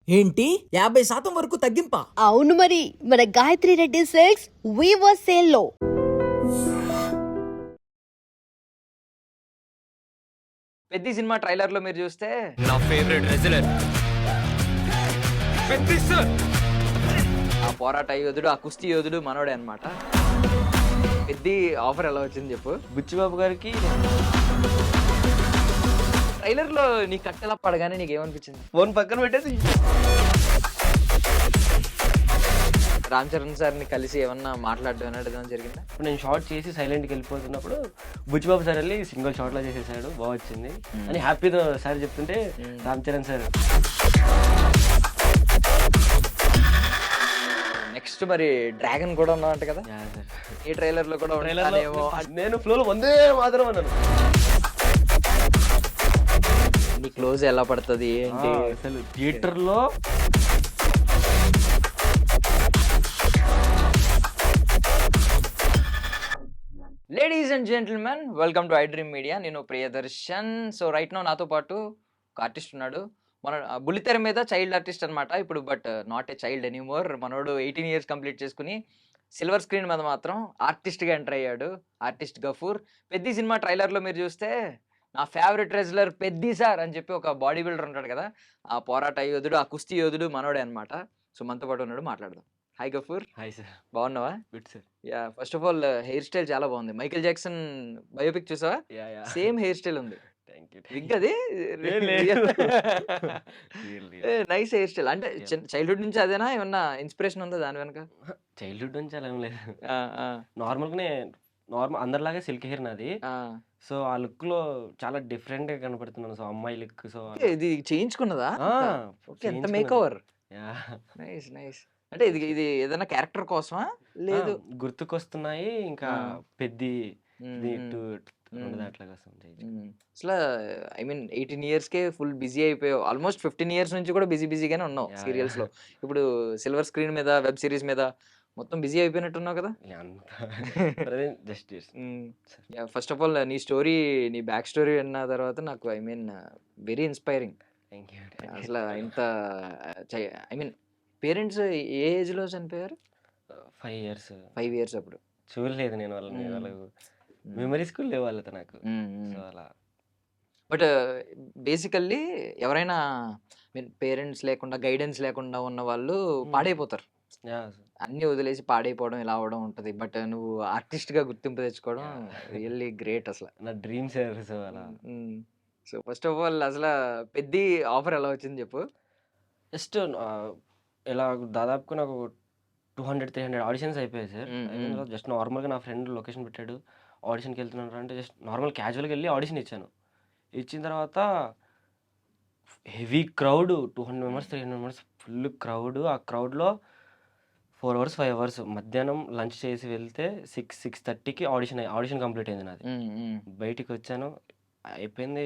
ఏంటి 50% వరకు తగ్గింపా? అవును మరి మన Gayatri Reddy silks weaver sale లో పెద్ద సినిమా ట్రైలర్ లో మీరు చూస్తే నా ఫేవరెట్ రెజ్లర్ పెద్ది సార్. ఆ పోరాట యోధుడు ఆ కుస్తీ యోధుడు మనోడే అన్నమాట. పెద్ద ఆఫర్ ఎలా వచ్చింది చెప్పు. బుచ్చిబాబు గారికి ట్రైలర్ లో నీ కట్టెలా పడగానే నీకు ఏమనిపించింది? ఫోన్ పక్కన పెట్టేసి రామ్ చరణ్ సార్ ని కలిసి ఏమన్నా మాట్లాడడం ఏమైనా జరిగిందా? ఇప్పుడు నేను షార్ట్ చేసి సైలెంట్కి వెళ్ళిపోతున్నప్పుడు బుచ్చిబాబు సార్ వెళ్ళి సింగిల్ షాట్లో చేసేసాడు, బాగా వచ్చింది అని హ్యాపీతో సార్ చెప్తుంటే రామ్ చరణ్ సార్ నెక్స్ట్ మరి డ్రాగన్ కూడా ఉన్నావంట కదా, యా సార్ ఈ ట్రైలర్ లో కూడా ఉంటానేమో. నేను ఫ్లోలో వందే మాత్రం అన్నాను. నీ క్లోజ్ ఎలా పడుతుంది ఏంటి? అసలు థియేటర్లో ladies and gentlemen, welcome to I dream media. నేను ప్రియదర్శన్. సో రైట్ నో నాతో పాటు ఒక ఆర్టిస్ట్ ఉన్నాడు. మన బుల్లితెర మీద చైల్డ్ ఆర్టిస్ట్ అనమాట ఇప్పుడు, but not a child anymore. మనోడు 18 years కంప్లీట్ చేసుకుని సిల్వర్ స్క్రీన్ మీద మాత్రం ఆర్టిస్ట్గా ఎంటర్ అయ్యాడు. ఆర్టిస్ట్ గఫూర్. పెద్ద సినిమా ట్రైలర్లో మీరు చూస్తే నా ఫేవరెట్ రెజ్లర్ పెద్ది సార్ అని చెప్పి ఒక బాడీ బిల్డర్ ఉంటాడు కదా, ఆ పోరాట యోధుడు ఆ కుస్తీ యోధుడు మనోడే అనమాట. సో మనతో పాటు ఉన్నాడు, మాట్లాడదాం. Hi Gafoor, hi sir. బాగున్నావా? Good sir. Yeah, first of all hair style చాలా బాగుంది. మైకేల్ జాక్సన్ బయోపిక్ చూసావా? Yeah yeah same hair style ఉంది. Thank you. విగ్ అది నైస్ హెయిర్ స్టైల్. అంటే చైల్డ్హుడ్ నుంచి అదేనా, ఏమన్నా ఇన్స్పిరేషన్ ఉందా దాని వెనక? చైల్డ్హుడ్ నుంచి అలా ఏం లేదు, ఆ, ఆ, నార్మల్గానే నార్మల్ అందరిలాగే సిల్క్ హెయిర్ నాది. ఆ. సో ఆ లుక్ లో చాలా డిఫరెంట్ గా కనపడుతున్నాను. సో అమ్మాయి లుక్. సో ఓకే, ఇది చేయించుకున్నదా? ఓకే, ఎంత మేక్ ఓవర్. Nice nice. అంటే ఇది ఇది ఏదైనా క్యారెక్టర్ కోసమా? లేదు, గుర్తుకొస్తున్నాయి ఇంకా పెద్ది మ్మ్, రెండు మ్మ్. దాంట్ల కోసం చేయించు. అసలు ఐ మీన్ 18 yearsకే ఫుల్ బిజీ అయిపోయావు. ఆల్మోస్ట్ 15 years నుంచి కూడా బిజీగానే ఉన్నావు యా, సీరియల్స్ లో. యా. ఇప్పుడు సిల్వర్ స్క్రీన్ మీద, వెబ్ సిరీస్ మీద మొత్తం బిజీ అయిపోయినట్టున్నావు కదా. ఇక అంతా జస్ట్ ఫస్ట్ ఆఫ్ ఆల్ నీ స్టోరీ, నీ బ్యాక్ స్టోరీ విన్న తర్వాత నాకు I mean very inspiring. Thank you. అసలు ఇంత I mean parents A age లో చనిపోయారు? 5 years 5 years అప్పుడు. చూడలేదు నేను వాళ్ళని. మ్మ్. వాళ్ళకు మెమరీస్ కూడా లేవు వాళ్ళతో నాకు. మ్మ్. సో అలా బట్ బేసికల్లీ ఎవరైనా మీన్ పేరెంట్స్ లేకుండా, గైడెన్స్ లేకుండా ఉన్న వాళ్ళు పాడైపోతారు. యా అన్నీ వదిలేసి పాడైపోవడం ఇలా అవ్వడం ఉంటుంది. బట్ నువ్వు ఆర్టిస్ట్గా గుర్తింపు తెచ్చుకోవడం రియల్లీ గ్రేట్ అసలు. నా డ్రీమ్స్. సో అలా సో ఫస్ట్ ఆఫ్ ఆల్ అసలు పెద్ద ఆఫర్ ఎలా వచ్చింది చెప్పు. జస్ట్ ఇలా దాదాపుగా నాకు 200-300 ఆడిషన్స్ అయిపోయాయి సార్. జస్ట్ నార్మల్గా నా ఫ్రెండ్ లొకేషన్ పెట్టాడు, ఆడిషన్కి వెళ్తున్నాను అంటే జస్ట్ నార్మల్ క్యాజువల్గా వెళ్ళి ఆడిషన్ ఇచ్చాను. ఇచ్చిన తర్వాత heavy crowd, 200 members 300 members full crowd. ఆ క్రౌడ్లో 4 hours 5 hours మధ్యాహ్నం లంచ్ చేసి వెళ్తే 6-6:30కి ఆడిషన్ కంప్లీట్ అయింది నాది. బయటికి వచ్చాను, అయిపోయింది.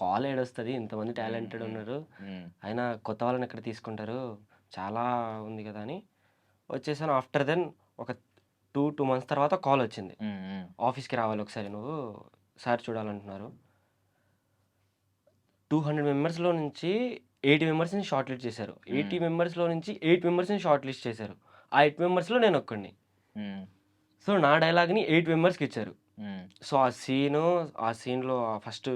కాల్ ఏడొస్తుంది, ఇంతమంది టాలెంటెడ్ ఉన్నారు, అయినా కొత్త వాళ్ళని ఎక్కడ తీసుకుంటారు, చాలా ఉంది కదా అని వచ్చేసాను. ఆఫ్టర్ దెన్ ఒక 2 months తర్వాత కాల్ వచ్చింది, ఆఫీస్కి రావాలి ఒకసారి నువ్వు, సార్ చూడాలంటున్నారు. 200 మెంబర్స్లో నుంచి 80 మెంబర్స్ని షార్ట్ లిస్ట్ చేశారు. 80 మెంబర్స్లో నుంచి 8 మెంబర్స్ని షార్ట్ లిస్ట్ చేశారు. ఆ 8 మెంబర్స్లో నేను ఒక్కడిని. సో నా డైలాగ్ని 8 మెంబర్స్కి ఇచ్చారు. సో ఆ సీన్లో ఫస్ట్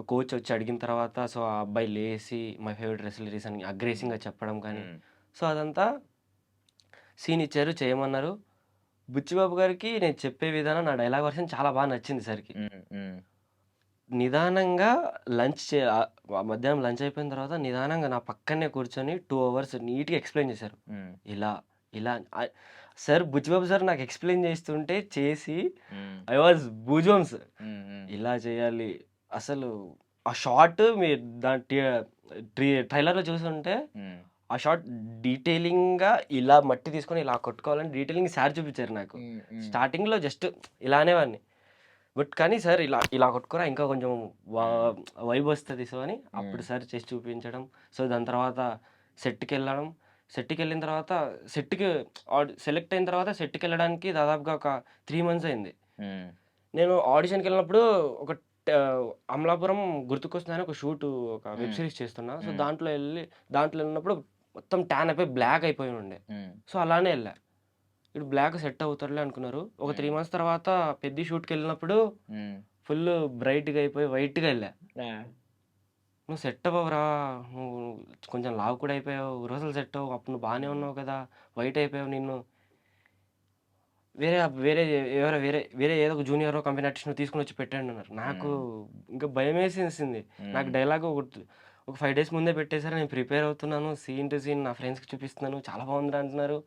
కోచ్ వచ్చి అడిగిన తర్వాత సో ఆ అబ్బాయి లేసి మై ఫేవరెట్ రెస్లరీస్ అని అగ్రెసివ్గా చెప్పడం కానీ, సో అదంతా సీన్ ఇచ్చారు, చేయమన్నారు. బుచ్చిబాబు గారికి నేను చెప్పే విధానం, నా డైలాగ్ వర్షన్ చాలా బాగా నచ్చింది సార్కి. నిదానంగా మధ్యాహ్నం లంచ్ అయిపోయిన తర్వాత నిదానంగా నా పక్కనే కూర్చొని 2 hours నీట్గా ఎక్స్ప్లెయిన్ చేశారు. ఇలా ఇలా సార్, బుచ్చిబాబు సార్ నాకు ఎక్స్ప్లెయిన్ చేస్తుంటే చేసి ఐ వాజ్ బూజోమ్స్. ఇలా చేయాలి అసలు. ఆ షార్ట్ మీరు ట్రైలర్లో చూస్తుంటే ఆ షార్ట్ డీటెయిలింగ్గా ఇలా మట్టి తీసుకొని ఇలా కొట్టుకోవాలని డీటెయిలింగ్ సార్ చూపించారు నాకు. స్టార్టింగ్లో జస్ట్ ఇలా అనేవాడిని, బట్ కానీ సార్ ఇలా ఇలా కొట్టుకోరా ఇంకా కొంచెం వైబ్ వస్తుంది సో అని అప్పుడు సార్ చేసి చూపించడం. సో దాని తర్వాత సెట్కి వెళ్ళిన తర్వాత సెలెక్ట్ అయిన తర్వాత సెట్కి వెళ్ళడానికి దాదాపుగా ఒక 3 months అయింది. నేను ఆడిషన్కి వెళ్ళినప్పుడు ఒక అమలాపురం గుర్తుకొస్తుందని ఒక షూట్ ఒక వెబ్ హ్మ్. సిరీస్ చేస్తున్నా. సో, హ్మ్. దాంట్లో వెళ్ళినప్పుడు మొత్తం ట్యాన్ అయిపోయి బ్లాక్ అయిపోయి ఉండే. హ్మ్. సో, అలానే ఎళ్ళా. ఈడు బ్లాక్ సెట్ అవుతాడులే అనుకున్నారు. ఒక 3 హ్మ్. మంత్స్ తర్వాత పెద్ది షూట్‌కెళ్ళినప్పుడు హ్మ్. ఫుల్లు బ్రైట్‌గా అయిపోయి వైట్‌గా ఎళ్ళా. ఆ! "నువ్వు సెట్ అవ్వవురా! నువ్వు కొంచెం లావు కూడా అయిపోయావు. రోజులు సెట్ అవ్వవు. అప్పుడు నువ్వు బానే హ్మ్. ఉన్నావు కదా! వైట్ అయిపోయావు నిన్ను వేరే వేరే ఎవరో వేరే ఏదో ఒక జూనియరో, కంపెనీ ఆర్టిస్ట్‌నో తీసుకొనొచ్చి పెట్టండి" అన్నారు. నాకు హ్మ్. ఇంకా భయమేసేసింది. నాకు హ్మ్. డైలాగ్ ఒక 5 డేస్ ముందే పెట్టేసారు. నేను ప్రిపేర్ అవుతున్నాను. సీన్ టు సీన్ నా ఫ్రెండ్స్‌కి చూపిస్తున్నాను. చాలా బాగుందిరా అంటున్నారు.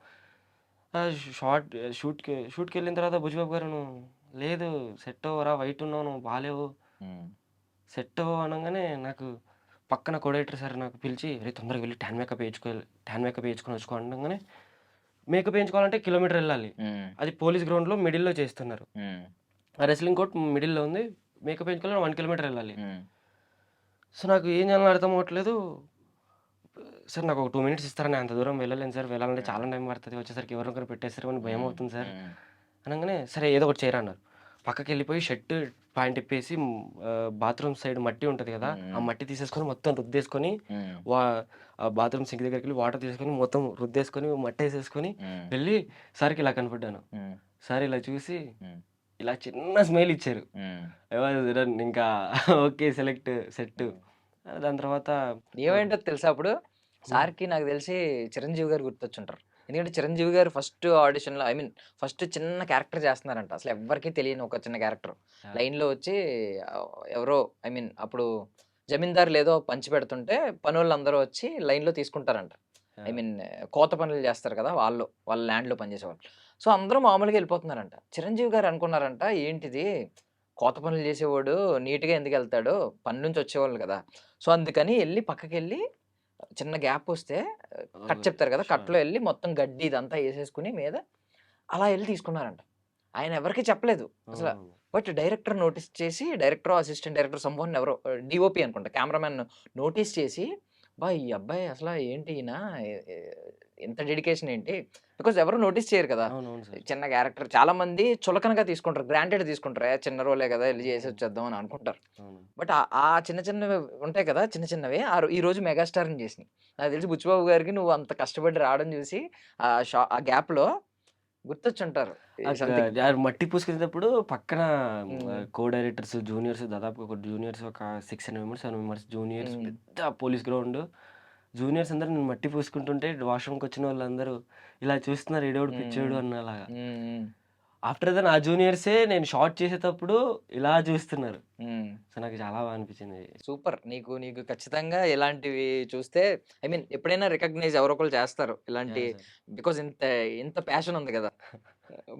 షూట్‌కెళ్ళిన తర్వాత బుచ్చిబాబు గారు "నువ్వు లేదు సెట్ అవ్వరా వైట్ ఉన్నావు. నువ్వు బాలేవు. హ్మ్. సెట్ అవ్వవు" అనంగానే నాకు పక్కన కోడైరెక్టర్ సార్ నాకు పిలిచి "అరేయ్! తొందరగా వెళ్లి ట్యాన్ మేకప్ ఏయించుకొని వచ్చుకో" అనంగానే మేకప్ ఏయించుకోవాలంటే కిలోమీటర్ ఎళ్ళాలి. హ్మ్. అది పోలీస్ గ్రౌండ్‌లో మిడిల్‌లో చేస్తున్నారు. హ్మ్. ఆ రెజ్లింగ్ కోర్ట్ మిడిల్‌లో ఉంది. మేకప్ ఏయించుకోవాలంటే 1 కిలోమీటర్ ఎళ్ళాలి. హ్మ్. సో, నాకు ఏం చేయాలో అర్థం అవ్వట్లేదు. సార్ నాకు ఒక 2 మినిట్స్ ఇస్తారా? నేను అంత దూరం వెళ్ళలేను సార్. వెళ్ళాలంటే హ్మ్. చాలా టైం పడతది. వచ్చేసరికి ఎవరో ఒకరు పెట్టేస్తారేమో అని హ్మ్. భయమవుతుంది సార్. హ్మ్. అనంగానే సరే ఏదో ఒకటి చేయరా అన్నారు. పక్కకెళ్ళిపోయి షర్ట్, ప్యాంట్ ఇప్పేసి బాత్రూమ్ సైడ్ మట్టి ఉంటది కదా! ఆ హ్మ్. మట్టి తీసేసుకొని మొత్తం రుద్దేసుకొని హ్మ్. వా బాత్రూమ్ సింక్ దగ్గరికెళ్ళి వాటర్ తీసుకొని మొత్తం రుద్దేసుకొని మట్టేసేసుకొని హ్మ్. వెళ్ళి సార్‌కి ఇలా కనపడ్డాను. హ్మ్. సార్ ఇలా చూసి హ్మ్. ఇలా చిన్న స్మైల్ ఇచ్చారు. హ్మ్. ఇంకా ఓకే. సెట్టు. హ్మ్. దాని తర్వాత ఏమైంటో తెలుసా అప్పుడు? హ్మ్. సార్‌కి నాకు తెలిసి 'చిరంజీవి' గారు గుర్తొచ్చుంటారు. ఎందుకంటే 'చిరంజీవి' గారు ఫస్ట్ ఆడిషన్‌లో ఫస్ట్ చిన్న క్యారెక్టర్ చేస్తున్నారంట. అసలు ఎవ్వరికీ తెలియని ఒక చిన్న క్యారెక్టర్. యాహ్! లైన్‌లో వచ్చి ఎవరో అప్పుడు జమీందారులు ఏదో పంచి పెడుతుంటే పనోళ్ళందరూ వచ్చి లైన్‌లో తీసుకుంటారంట. I yeah! మీన్ కోత పనులు చేస్తారు కదా! వాళ్ళ ల్యాండ్‌లో పనిచేసేవాళ్ళు. సో, అందరూ మామూలుగా ఎళ్ళిపోతున్నారంట. 'చిరంజీవి' గారు అనుకున్నారంట ఏంటిది కోత పనులు చేసేవాడు నీట్‌గా ఎందుకెళ్తాడు? పని నుంచి వచ్చేవాళ్ళు కదా! సో, అందుకని ఎళ్లి పక్కకెళ్ళి చిన్న గ్యాపొస్తే కట్ ఓకే. చెప్తారు కదా! షూర్. కట్‌లో ఎళ్లి మొత్తం గడ్డి ఇదంతా ఏసేసుకొని మీద అలా ఎళ్లి తీసుకున్నారంట. ఆయన ఎవరికీ చెప్పలేదు అసల. హ్మ్. బట్ డైరెక్టర్ నోటీస్ చేసి డైరెక్టరో, అసిస్టెంట్ డైరెక్టర్ సమ్‌వన్ ఎవరో డీఓపీ అనుకుంటా. కెమెరామాన్ నోటీస్ చేసి, "అబ్బా! ఈ అబ్బాయి అసల ఏంటి ఈయన ఎ ఎ ఇంత డెడికేషన్ ఏంటి?" బికాజ్ ఎవరు నోటీస్ చేయరు కదా! అవునవును సార్. చిన్న క్యారెక్టర్ చాలామంది చులకనగా తీసుకుంటారు. గ్రాంటెడ్ తీసుకుంటారు. చిన్న రోలే కదా! ఎళ్లి హ్మ్. చేసొచ్చేద్దాం అని అనుకుంటారు. అవును. బట్ ఆ చిన్న చిన్నవి ఉంటాయి కదా! చిన్న చిన్నవి ఈరోజు మెగాస్టార్‌ని చేసినియి. నాకు తెలిసి బుచ్చిబాబు గారికి నువ్వు అంత కష్టపడి రావడం చూసి ఆ గ్యాప్‌లో గుర్తొచ్చుంటారు. సంథింగ్. మట్టి పూసుకునేటప్పుడు పక్కన హ్మ్. కో డైరెక్టర్స్, జూనియర్స్ దాదాపు ఒక జూనియర్స్ ఒక 6, 7 మెంబర్స్ జూనియర్స్ హ్మ్. పెద్ద పోలీస్ గ్రౌండ్. జూనియర్స్ అందరూ నేను మట్టి పూసుకుంటుంటే వాష్‌రూమ్‌కొచ్చిన వాళ్ళందరూ ఇలా చూస్తున్నారు ఈడెవడు హ్మ్. పిచ్చోడు అన్నలాగా. హ్మ్. హ్మ్. ఆఫ్టర్ దెన్ ఆ జూనియర్సే నేను షాట్ చేసేటప్పుడు ఇలా చూస్తున్నారు. హ్మ్. సో, నాకు చాలా బా అనిపించింది. సూపర్. నీకు ఖచ్చితంగా ఇలాంటివి చూస్తే ఎప్పుడైనా రికగ్నైజ్ ఎవరో ఒకళ్ళు చేస్తారు. ఇలాంటి యాహ్! సార్. బికాజ్ ఇంత ప్యాషన్ ఉంది గదా!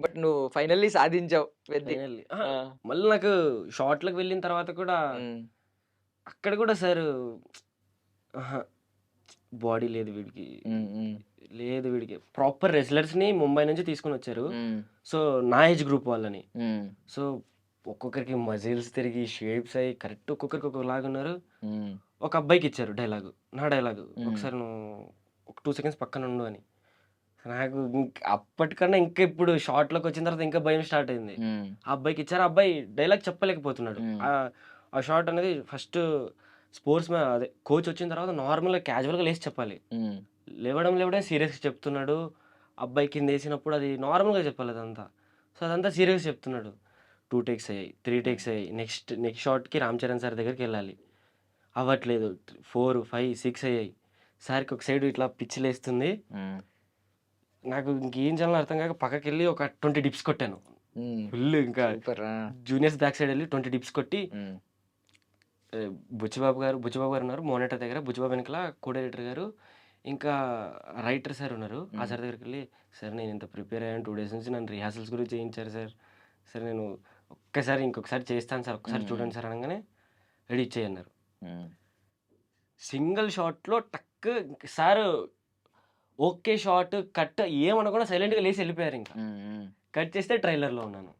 బట్ నువ్వు ఫైనల్లీ సాధించావు పెద్ది. ఫైనల్లీ అహా! ఆ! మళ్ళీ నాకు షాట్‌లోకి వెళ్ళిన తర్వాత కూడా హ్మ్. అక్కడ కూడా సారు అహా! బాడీ లేదు వీడికి. హ్మ్. హ్మ్. లేదు వీడికి. ప్రాపర్ రెజ్లర్స్‌ని ముంబై నుంచి తీసుకొనొచ్చారు. హ్మ్. సో, నా ఏజ్ గ్రూప్ వాళ్ళని. హ్మ్. సో, ఒక్కొక్కరికి మజిల్స్ తిరిగి, షేప్స్ అయ్యి కరెక్ట్ ఒక్కొక్కరికి ఒక్కొక్కలాగున్నారు. హ్మ్. ఒక అబ్బాయికిచ్చారు డైలాగు. నా డైలాగు. హ్మ్. "ఒకసారి నువ్వు ఒక 2 సెకండ్స్ పక్కనుండు" అని. నాకు అప్పటికన్నా ఇంకా ఇప్పుడు షాట్‌లోకొచ్చిన తర్వాత ఇంకా భయం స్టార్ట్ అయింది. హ్మ్. ఆ అబ్బాయికిచ్చారు. ఆ అబ్బాయి డైలాగ్ చెప్పలేకపోతున్నాడు. హ్మ్. ఆ షాట్ అనేది ఫస్ట్ అదే కోచ్ వచ్చిన తర్వాత నార్మల్‌గా క్యాజువల్‌గా లేసి చెప్పాలి. హ్మ్. లేవడం సీరియస్‌గా చెప్తున్నాడు. అబ్బాయి కిందేసినప్పుడు అది నార్మల్‌గా చెప్పాలి అదంతా. సో, అదంతా సీరియస్‌గా చెప్తున్నాడు. 2 టేక్స్ అయ్యాయి. 3 హ్మ్. టేక్స్ అయ్యాయి. నెక్స్ట్ షాట్‌కి రామ్ చరణ్ సార్ దగ్గరికెళ్ళాలి. అవ్వట్లేదు. 4, 5, 6 అయ్యాయి. సార్‌కి ఒక సైడ్ ఇట్లా పిచ్చి లేస్తుంది. హ్మ్. నాకు ఇంకేం చేయాలో అర్థం కాక పక్కకెళ్ళి ఒక 20 డిప్స్ కొట్టాను. హ్మ్. ఫుల్ ఇంకా సూపర్. ఆ! జూనియర్స్ బ్యాక్ సైడ్ ఎళ్లి 20 డిప్స్ కొట్టి హ్మ్. బుచ్చిబాబు గారు ఉన్నారు మానిటర్ దగ్గర. బుచ్చిబాబు వెనకాల కో డైరెక్టర్ గారు, ఇంకా రైటర్ సార్ ఉన్నారు. ఆ హ్మ్. సార్ దగ్గరికెళ్ళి, "సార్ నేను ఇంత ప్రిపేర్ అయ్యాను 2 డేస్ నుంచి నన్ను రిహార్సల్స్ కూడా చేయించారు సార్. సార్ నేను ఇంకొకసారి చేస్తాను సార్. ఒక్కసారి హ్మ్. హ్మ్. చూడండి సార్" అనంగానే, "రెడీ ఇచ్చేయి" అన్నారు. హ్మ్. సింగిల్ షాట్‌లో టక్ సారు ఓకే షాట్, కట్ ఏమనకుండా సైలెంట్‌గా లేసి ఎళ్ళిపోయారింక. హ్మ్. హ్మ్. కట్ చేస్తే ట్రైలర్‌లో ఉన్నాను.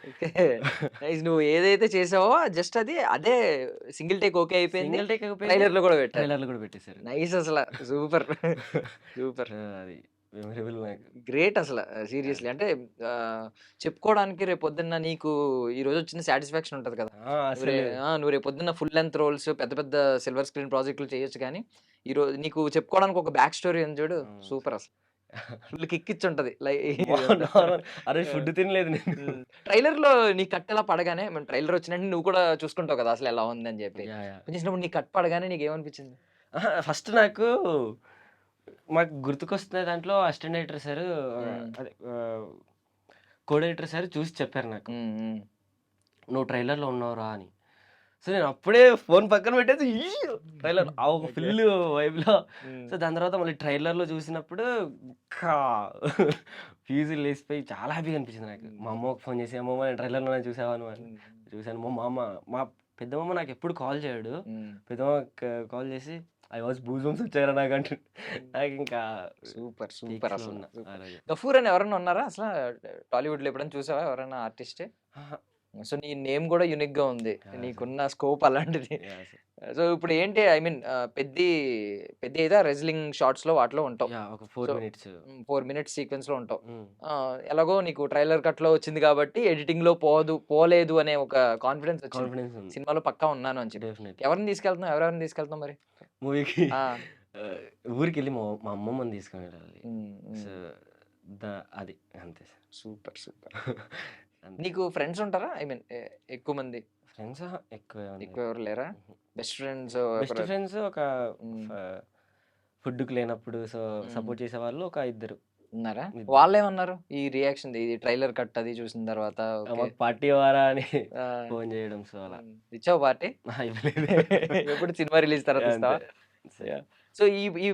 ఓకే. నైస్. నువ్వు ఏదైతే చేసావో జస్ట్ అదే సింగిల్ టేక్ ఓకే అయిపోయింది. సింగిల్ టేక్ అయిపోయింది. ట్రైలర్‌లో గూడా పెట్టారు. ట్రైలర్‌లో కూడా పెట్టేసారు. నైస్ అసల. సూపర్. సూపర్. సో, అది మెమరబుల్ నాకు. గ్రేట్ అసల సీరియస్‌లీ. అంటే చెప్పుకోవడానికి రేపొద్దున్న నీకు ఈరోజు వచ్చిన సాటిస్ఫాక్షన్ ఉంటది కదా! అసలు నువ్వు రేపొద్దున్న ఫుల్ లెంగ్త్ రోల్స్ పెద్ద పెద్ద సిల్వర్ స్క్రీన్ ప్రాజెక్టులు చేయొచ్చు కానీ, ఈరోజు నీకు చెప్పుకోవడానికి ఒక బ్యాక్ స్టోరీ ఉంది చూడు. సూపర్ అసలు. ఫుల్ కిక్ ఇచ్చుంటది. ఆ రోజు ఫుడ్ తినలేదు నేను. ట్రైలర్‌లో నీ కట్ ఎలా పడగానే ట్రైలర్ వచ్చినట్టు నువ్వు కూడా చూసుకుంటావు కదా! అసలు ఎలా ఉందని చెప్పి. చూసినప్పుడు నీ కట్ పడగానే నీకేమనిపించింది? ఫస్ట్ నాకు మాకు గుర్తుకొస్తున్న దాంట్లో అసిస్టెంట్ డైరెక్టర్ సార్ అదే కో డైరెక్టర్ సార్ చూసి చెప్పారు నాకు, నువ్వు ట్రైలర్లో ఉన్నావురా అని. సో నేను అప్పుడే ఫోన్ పక్కన పెట్టేసి ట్రైలర్ ఆ ఒక ఫుల్ వైబ్లో. సో దాని తర్వాత మళ్ళీ ట్రైలర్లో చూసినప్పుడు ఇంకా ఫీజులు లేసిపోయి చాలా హ్యాపీగా అనిపించింది నాకు. మా అమ్మకి ఫోన్ చేసి, అమ్మమ్మ నేను ట్రైలర్లోనే చూసావాను అని. చూశాను. మా అమ్మ మా పెద్దమ్మ నాకు ఎప్పుడు కాల్ చేయడు. పెద్దమ్మ కాల్ చేసి ఐ వాజ్ బూజూమ్స్ వచ్చారా నాకు అంటే నాకు ఇంకా సూపర్ peaks లో అసలు. ఉన్నా ఆ రోజు. గఫూర్ అని ఎవరైనా ఉన్నారా అసలు టాలీవుడ్‌లో ఎప్పుడైనా చూసావా ఎవరైనా ఆర్టిస్టే? ఆహా, సో నీ నేమ్ కూడా యూనిక్ గా ఉంది. Yeah, నీకున్న స్కోప్ అలాంటిది. yeah, sir. సో ఇప్పుడు ఏంటి ఐ మీన్ పెద్ది అయితే రెజ్లింగ్ షార్ట్స్ లో వాటిలో ఉంటావు. Yeah, ఒక 4 So, minutes. 4 మినిట్స్ సీక్వెన్స్ లో ఉంటావు. ఉమ్. ఎలాగో నీకు ట్రైలర్ కట్ లో వచ్చింది కాబట్టి ఎడిటింగ్ లో పోలేదు అనే ఒక కాన్ఫిడెన్స్ వచ్చింది. కాన్ఫిడెన్స్ ఉంది సినిమాలో పక్కా ఉన్నాను అని చెప్పి. డెఫినెట్. ఎవరిని తీసుకెళ్తున్నావు? ఎవరెవరిని తీసుకెళ్తున్నావు మరి? మూవీకి ఆ, ఊరికి వెళ్ళి మా అమ్మమ్మని తీసుకొని వెళ్ళాలి. ఉమ్, సో అది అంతే సార్. Super super. అంతే. నీకు ఫ్రెండ్స్ ఉంటారా? ఐ మీన్ ఎక్కువ మంది? ఫ్రెండ్స్ ఎక్కువ ఎక్కువ ఎవరు లేరా? Best friends? బెస్ట్ ఫ్రెండ్స్ ఒక ఫుడ్కి లేనప్పుడు సో సపోర్ట్ చేసే వాళ్ళు ఒక ఇద్దరు. ఉన్నారా? ఇద్దరు. వాళ్ళు ఏమన్నారు ఈ రియాక్షన్ ఇది ట్రైలర్ కట్ అది చూసిన తర్వాత? ఓకే. మాకు పార్టీ వారా అని ఆ, ఫోన్ చేయడం. సో అలా ఇచ్చావు పార్టీ? ఇవ్వలేదు. ఎప్పుడు సినిమా రిలీజ్ తర్వాత ఇస్తావా? అంతే. సో ఈ ఈ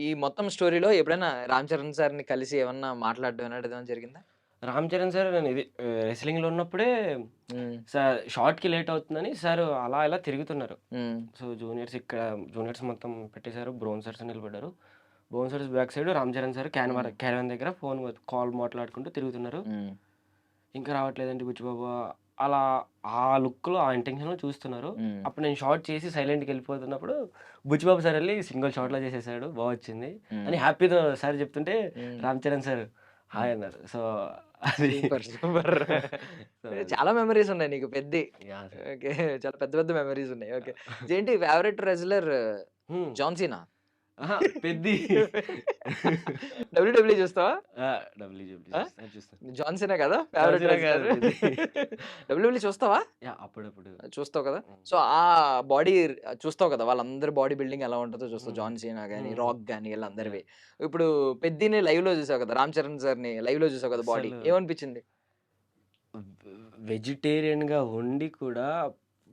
ఈ మొత్తం స్టోరీలో ఎప్పుడైనా రామ్ చరణ్ సార్ని కలిసి ఏమన్నా మాట్లాడడం ఏమైనా జరిగిందా? రామ్ చరణ్ సార్ నేను ఇది రెస్లింగ్లో ఉన్నప్పుడే సార్ షార్ట్కి లేట్ అవుతుందని సార్ అలా ఇలా తిరుగుతున్నారు. సో జూనియర్స్ మొత్తం పెట్టేశారు. బ్రౌన్సర్స్ నిలబడ్డారు. Bouncers back side Ram Charan sir caravan దగ్గర కాల్ మాట్లాడుకుంటూ తిరుగుతున్నారు. ఇంకా రావట్లేదండి బుచ్చిబాబు అలా ఆ లుక్లో ఆ ఇంటెన్షన్లో చూస్తున్నారు. అప్పుడు నేను షార్ట్ చేసి సైలెంట్కి వెళ్ళిపోతున్నప్పుడు బుచ్చిబాబు సార్ వెళ్ళి సింగిల్ షాట్లో చేసేసాడు, బాగా వచ్చింది అని హ్యాపీతో సార్ చెప్తుంటే రామ్ చరణ్ సార్ హాయ్ అన్నారు. సో అది సూపర్ సూపర్. సో చాలా మెమరీస్ ఉన్నాయి నీకు పెద్ద. yeah, sir. ఓకే, చాలా పెద్ద పెద్ద మెమరీస్ ఉన్నాయి. ఓకే, ఏంటి ఫేవరెట్ రెజ్లర్? John Cena? ఆహా, పెద్ది డబ్ల్యూడబ్ల్యూ చూస్తావా? చూస్తాను. జాన్ సీనా కదా ఫేవరెట్ జాన్ సీనా కాదు, డబ్ల్యూడబ్ల్యూ చూస్తావా? అప్పుడప్పుడు చూస్తావు కదా. సో ఆ బాడీ చూస్తావు కదా, వాళ్ళందరి బాడీ బిల్డింగ్ ఎలా ఉంటుందో చూస్తావు. జాన్ సీనా కానీ రాక్ కానీ వీళ్ళందరివి. ఇప్పుడు పెద్దిని లైవ్ లో చూసావు కదా, రామ్ చరణ్ సార్ ని లైవ్ లో చూసావు కదా, బాడీ అసలు ఏమనిపించింది? వెజిటేరియన్ గా ఉండి కూడా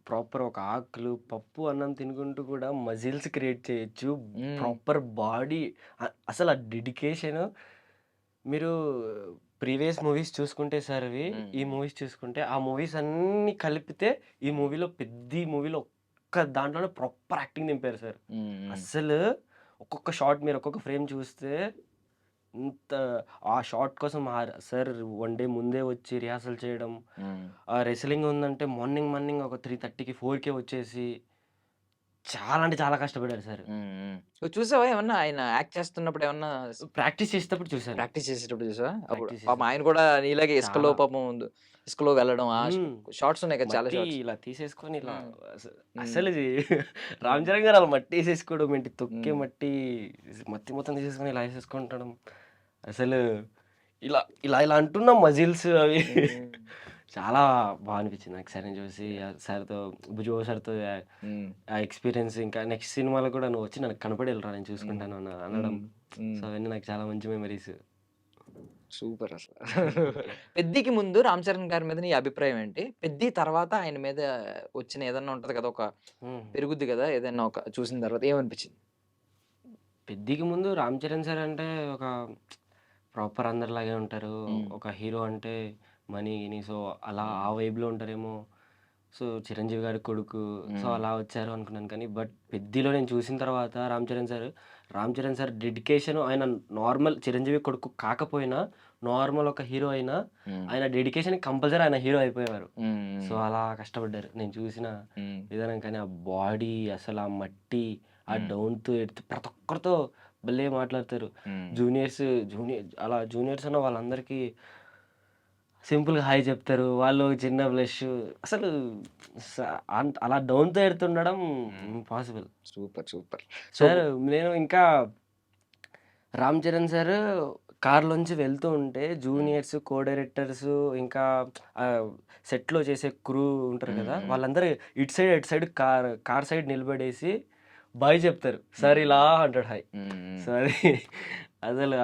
ప్రాపర్ ఒక ఆకులు పప్పు అన్నం తినుకుంటూ కూడా మజిల్స్ క్రియేట్ చేయొచ్చు. ప్రాపర్ బాడీ అసలు ఆ డెడికేషన్. మీరు ప్రీవియస్ మూవీస్ చూసుకుంటే సార్ అవి ఈ మూవీస్ చూసుకుంటే ఆ మూవీస్ అన్ని కలిపితే ఈ మూవీలో మూవీలో ఒక్క దాంట్లోనే ప్రాపర్ యాక్టింగ్ నింపారు సార్. అసలు ఒక్కొక్క షాట్ మీరు ఒక్కొక్క ఫ్రేమ్ చూస్తే ఇంత ఆ షాట్ కోసం సార్ వన్ డే ముందే వచ్చి రిహార్సల్ చేయడం. ఆ రెస్లింగ్ ఉందంటే మార్నింగ్ ఒక 3:30కి 4కే వచ్చేసి చాలా అంటే చాలా కష్టపడారు సార్. చూసావా ఏమన్నా ఆయన యాక్ట్ చేస్తున్నప్పుడు? ఏమన్నా ప్రాక్టీస్ చేసేటప్పుడు చూసాను. ప్రాక్టీస్ చేసేటప్పుడు చూసావా? అప్పుడు ప్రాక్టీస్ పాపం ఆయన కూడా నీలాగే ఇసుకలో చాలా పాపం ఇసుకలో వెళ్ళడం ఆ మ్మ్. షార్ట్స్ ఉన్నాయి కదా, చాలా మట్టి షార్ట్స్. ఇలా తీసేసుకొని ఇలా మ్మ్. అసలు ఇది రామ్ చరణ్ గారు అలా మట్టి వేసేసుకోవడం ఏంటి, తొక్కే మట్టి మొత్తం తీసేసుకొని ఇలా వేసేసుకుంటడం. అసలు ఇలా ఇలా ఇలా అంటున్న మజిల్స్ అవి చాలా బాగా అనిపించింది నాకు సార్ని చూసి. సార్తో భుజబాబు సార్తో ఆ ఎక్స్పీరియన్స్. ఇంకా నెక్స్ట్ సినిమాలో కూడా నువ్వు వచ్చి నాకు కనపడి వెళ్ళరా నేను చూసుకుంటాను అనడం. సో అవన్నీ నాకు చాలా మంచి మెమరీస్. సూపర్ అసలు. పెద్దికి ముందు రామ్ చరణ్ గారి మీద నీ అభిప్రాయం ఏంటి? పెద్ది తర్వాత ఆయన మీద వచ్చిన ఏదన్నా ఉంటది కదా, ఒక పెరుగుద్ది కదా ఏదైనా ఒక చూసిన తర్వాత ఏమనిపించింది? పెద్దికి ముందు రామ్ చరణ్ సార్ అంటే ఒక ప్రాపర్ అందరిలాగే ఉంటారు. ఒక హీరో అంటే మనీ గిని సో అలా ఆ వైబ్లో ఉంటారేమో. సో చిరంజీవి గారి కొడుకు సో అలా వచ్చారు అనుకున్నాను. కానీ బట్ పెద్దిలో నేను చూసిన తర్వాత రామ్ చరణ్ సార్ డెడికేషన్, ఆయన నార్మల్ చిరంజీవి కొడుకు కాకపోయినా నార్మల్ ఒక హీరో అయినా ఆయన డెడికేషన్ కంపల్సరీ ఆయన హీరో అయిపోయేవారు. సో అలా కష్టపడ్డారు నేను చూసిన విధానం. కానీ ఆ బాడీ అసలు ఆ మట్టి ఆ డౌన్ టు ఎర్త్ ప్రతి ఒక్కరితో భలే మాట్లాడతారు. జూనియర్స్ అన్న వాళ్ళందరికీ సింపుల్‌గా హాయ్ చెప్తారు. వాళ్ళు ఒక చిన్న బ్లష్ అసలు స అలా డౌన్ టు ఎర్త్ ఉండడం impossible. Super super. So sir నేను ఇంకా రామ్ చరణ్ సార్ కార్‌లోంచి వెళ్తూ ఉంటే జూనియర్స్, కో డైరెక్టర్స్ ఇంకా సెట్‌లో చేసే క్రూ ఉంటారు కదా! వాళ్ళందరూ ఇటు సైడ్, అటు సైడ్ కార్ సైడ్ నిలబడేసి బాయ్ చెప్తారు. సార్ ఇలా అంటాడు హాయ్. సో అది అసలు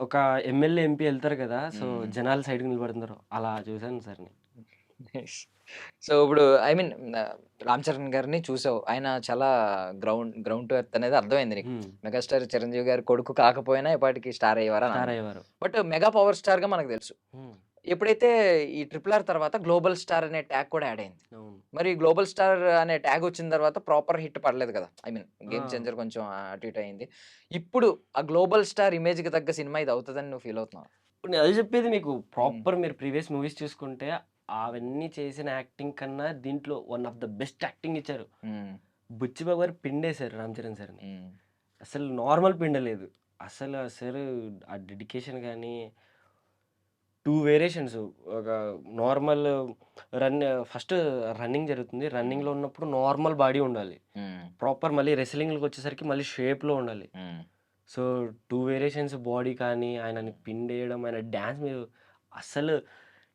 ఒక ఎమ్మెల్యే, ఎంపీ ఎళ్తారు కదా! సో జనాలు సైడ్‌కి నిలబడుతున్నారు. అలా చూసాను సార్‌ని. సో ఇప్పుడు ఐ మీన్ రామ్ చరణ్ గారిని చూసావు. ఆయన చాలా గ్రౌండ్ టు ఎర్త్ అనేది అర్థమైంది నీకు. మెగాస్టార్ చిరంజీవి గారి కొడుకు కాకపోయినా ఇప్పటికి స్టార్ అయ్యేవారు అని స్టార్ అన్నావు. అయ్యేవారు. బట్ మెగా పవర్ స్టార్ గా మనకు తెలుసు. హ్మ్. ఎప్పుడైతే ఈ ట్రిపుల్ ఆర్ తర్వాత గ్లోబల్ స్టార్ అనే ట్యాగ్ కూడా యాడ్ అయింది. అవును. మరి గ్లోబల్ స్టార్ అనే ట్యాగ్ వచ్చిన తర్వాత ప్రాపర్ హిట్ పడలేదు కదా. ఐ మీన్ గేమ్ ఆ! చేంజర్ కొంచెం అటు ఇటు అయింది. ఇప్పుడు ఆ గ్లోబల్ స్టార్ ఇమేజ్ కి తగ్గ సినిమా ఇది అవుతుందని నువ్వు ఫీల్ అవుతున్నావు? ఇప్పుడు నేను అదే చెప్పేది మీకు. ప్రాపర్ మీరు ప్రీవియస్ మూవీస్ చూసుకుంటే అవన్నీ చేసిన యాక్టింగ్ కన్నా దీంట్లో one of the best acting ఇచ్చారు. బుచ్చిబాబు గారు పిండేశారు రామ్ చరణ్ సార్‌ని. అసలు నార్మల్ పిండలేదు. అసలు సార్ ఆ డెడికేషన్ గానీ 2 వేరియేషన్స్. ఒక నార్మల్ ఫస్ట్ రన్నింగ్ జరుగుతుంది. రన్నింగ్‌లో ఉన్నప్పుడు నార్మల్ బాడీ ఉండాలి. ప్రాపర్ మళ్ళీ రెస్లింగ్‌లోకి వచ్చేసరికి మళ్ళీ షేప్‌లో ఉండాలి. సో 2 వేరియేషన్స్ బాడీ కానీ, ఆయనని పిండేయడం, ఆయన డాన్స్ మీరు అస్సలు